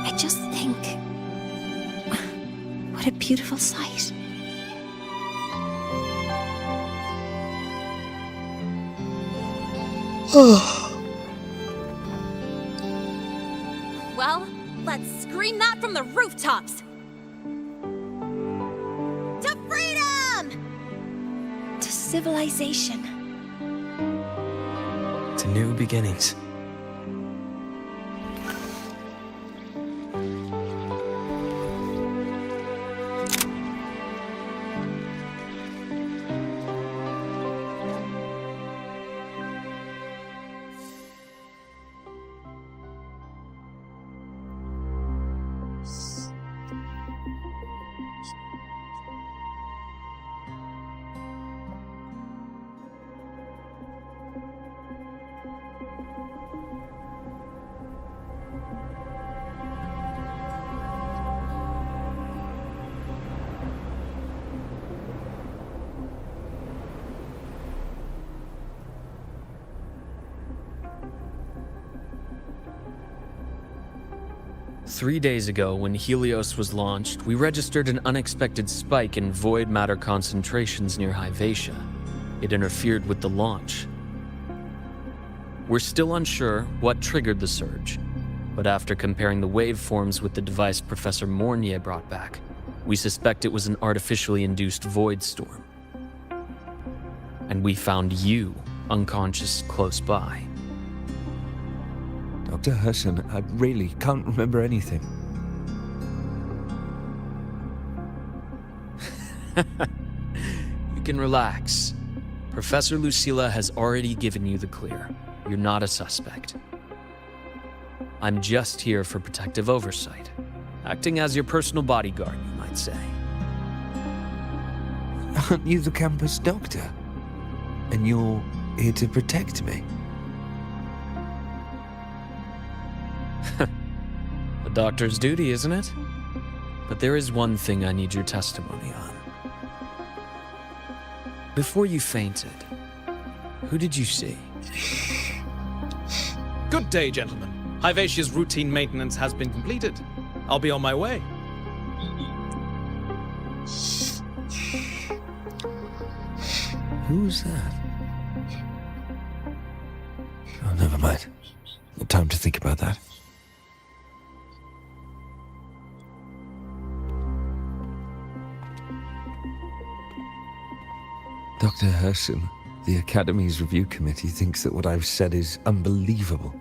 I just think, what a beautiful sight. Well, let's scream that from the rooftops! To freedom! To civilization. To new beginnings. Three days ago, when Helios was launched, we registered an unexpected spike in void matter concentrations near Hyvatia. It interfered with the launch. We're still unsure what triggered the surge, but after comparing the waveforms with the device Professor Mornier brought back, we suspect it was an artificially induced void storm. And we found you unconscious close by. Dr. Herson, I really can't remember anything. You can relax. Professor Lucilla has already given you the clear. You're not a suspect. I'm just here for protective oversight, acting as your personal bodyguard, you might say. Aren't you the campus doctor? And you're here to protect me? A doctor's duty, isn't it? But there is one thing I need your testimony on. Before you fainted, who did you see? Good day, gentlemen. Hyvatia's routine maintenance has been completed. I'll be on my way. Who's that? Oh, never mind. No time to think about that. Dr. Herson, the Academy's review committee thinks that what I've said is unbelievable.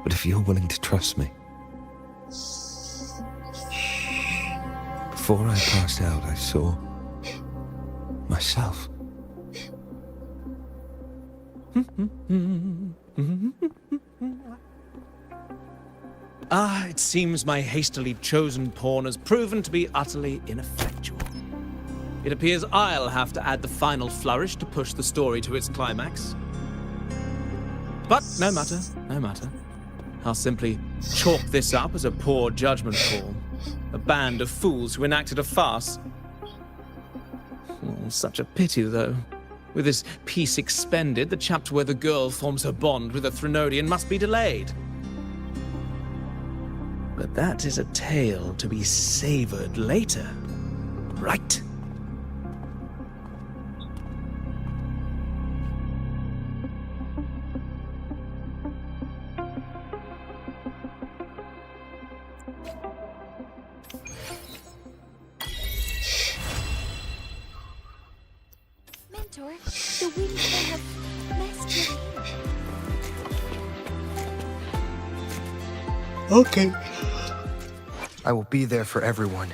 But if you're willing to trust me... Before I passed out, I saw... myself. It seems my hastily chosen pawn has proven to be utterly ineffectual. It appears I'll have to add the final flourish to push the story to its climax. But no matter, no matter. I'll simply chalk this up as a poor judgment call. A band of fools who enacted a farce. Oh, such a pity, though. With this piece expended, the chapter where the girl forms her bond with a Threnodian must be delayed. But that is a tale to be savored later, right? Mentor, the winds may have messed with you. Okay. I will be there for everyone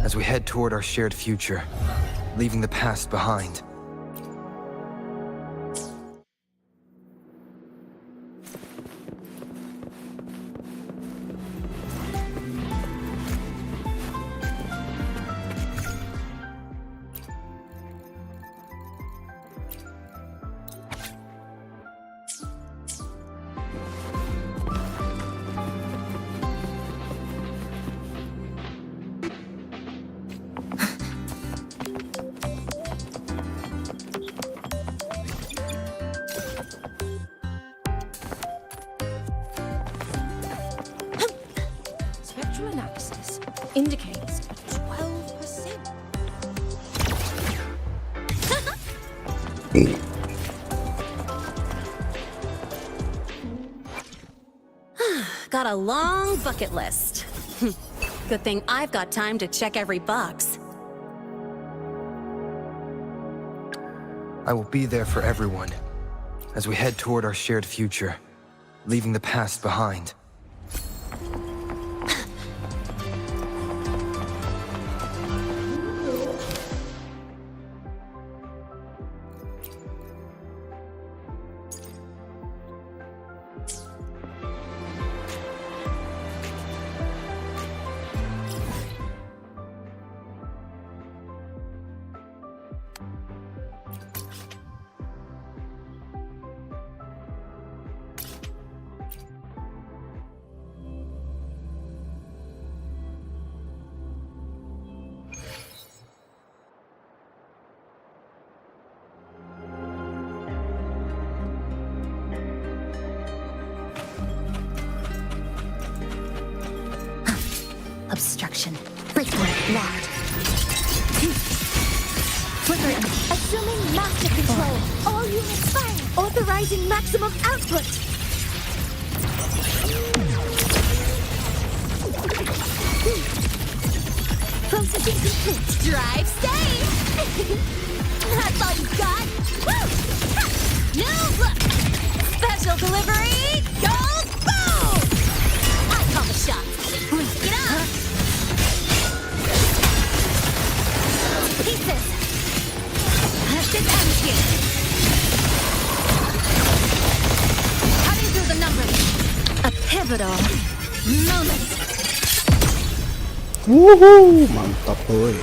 as we head toward our shared future, leaving the past behind. indicates a 12%. Got a long bucket list. Good thing I've got time to check every box. I will be there for everyone as we head toward our shared future, leaving the past behind. Obstruction. Breakpoint locked. Wuthering. Assuming master control. All units fire. Authorizing maximum output. Processing complete. Drive safe! That's all you got? Woo! New look! Special delivery! Go boom! I call the shots. Get up! Pieces! This ends here. Cutting through the numbers. A pivotal moment. Woohoo! Mantap, boy.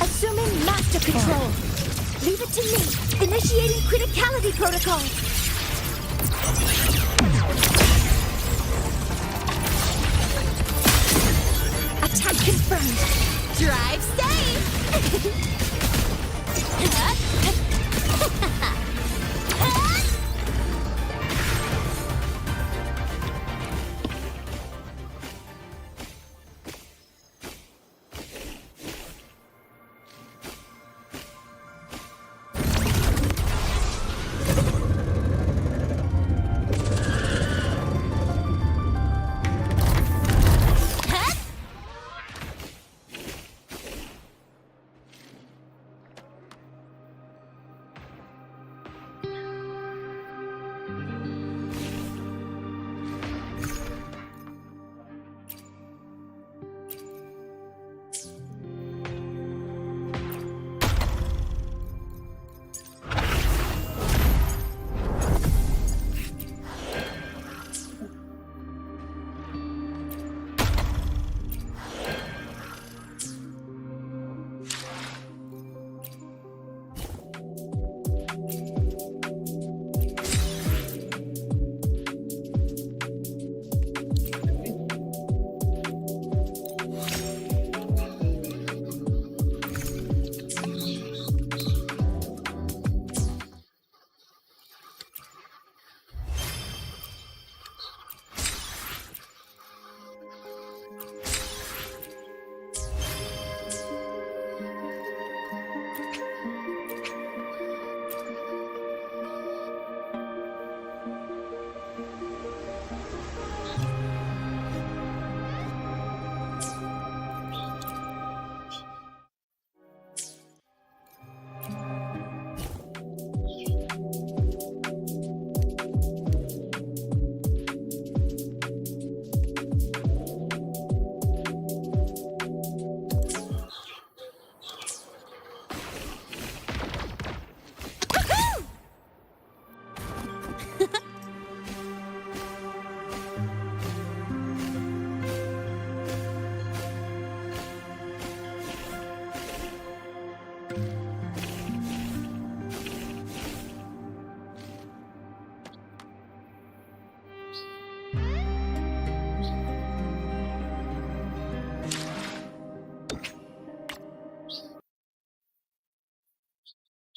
Assuming master control. Leave it to me. Initiating criticality protocol. Attack confirmed. Drive safe!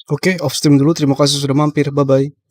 Oke, off stream dulu. Terima kasih sudah mampir. Bye-bye.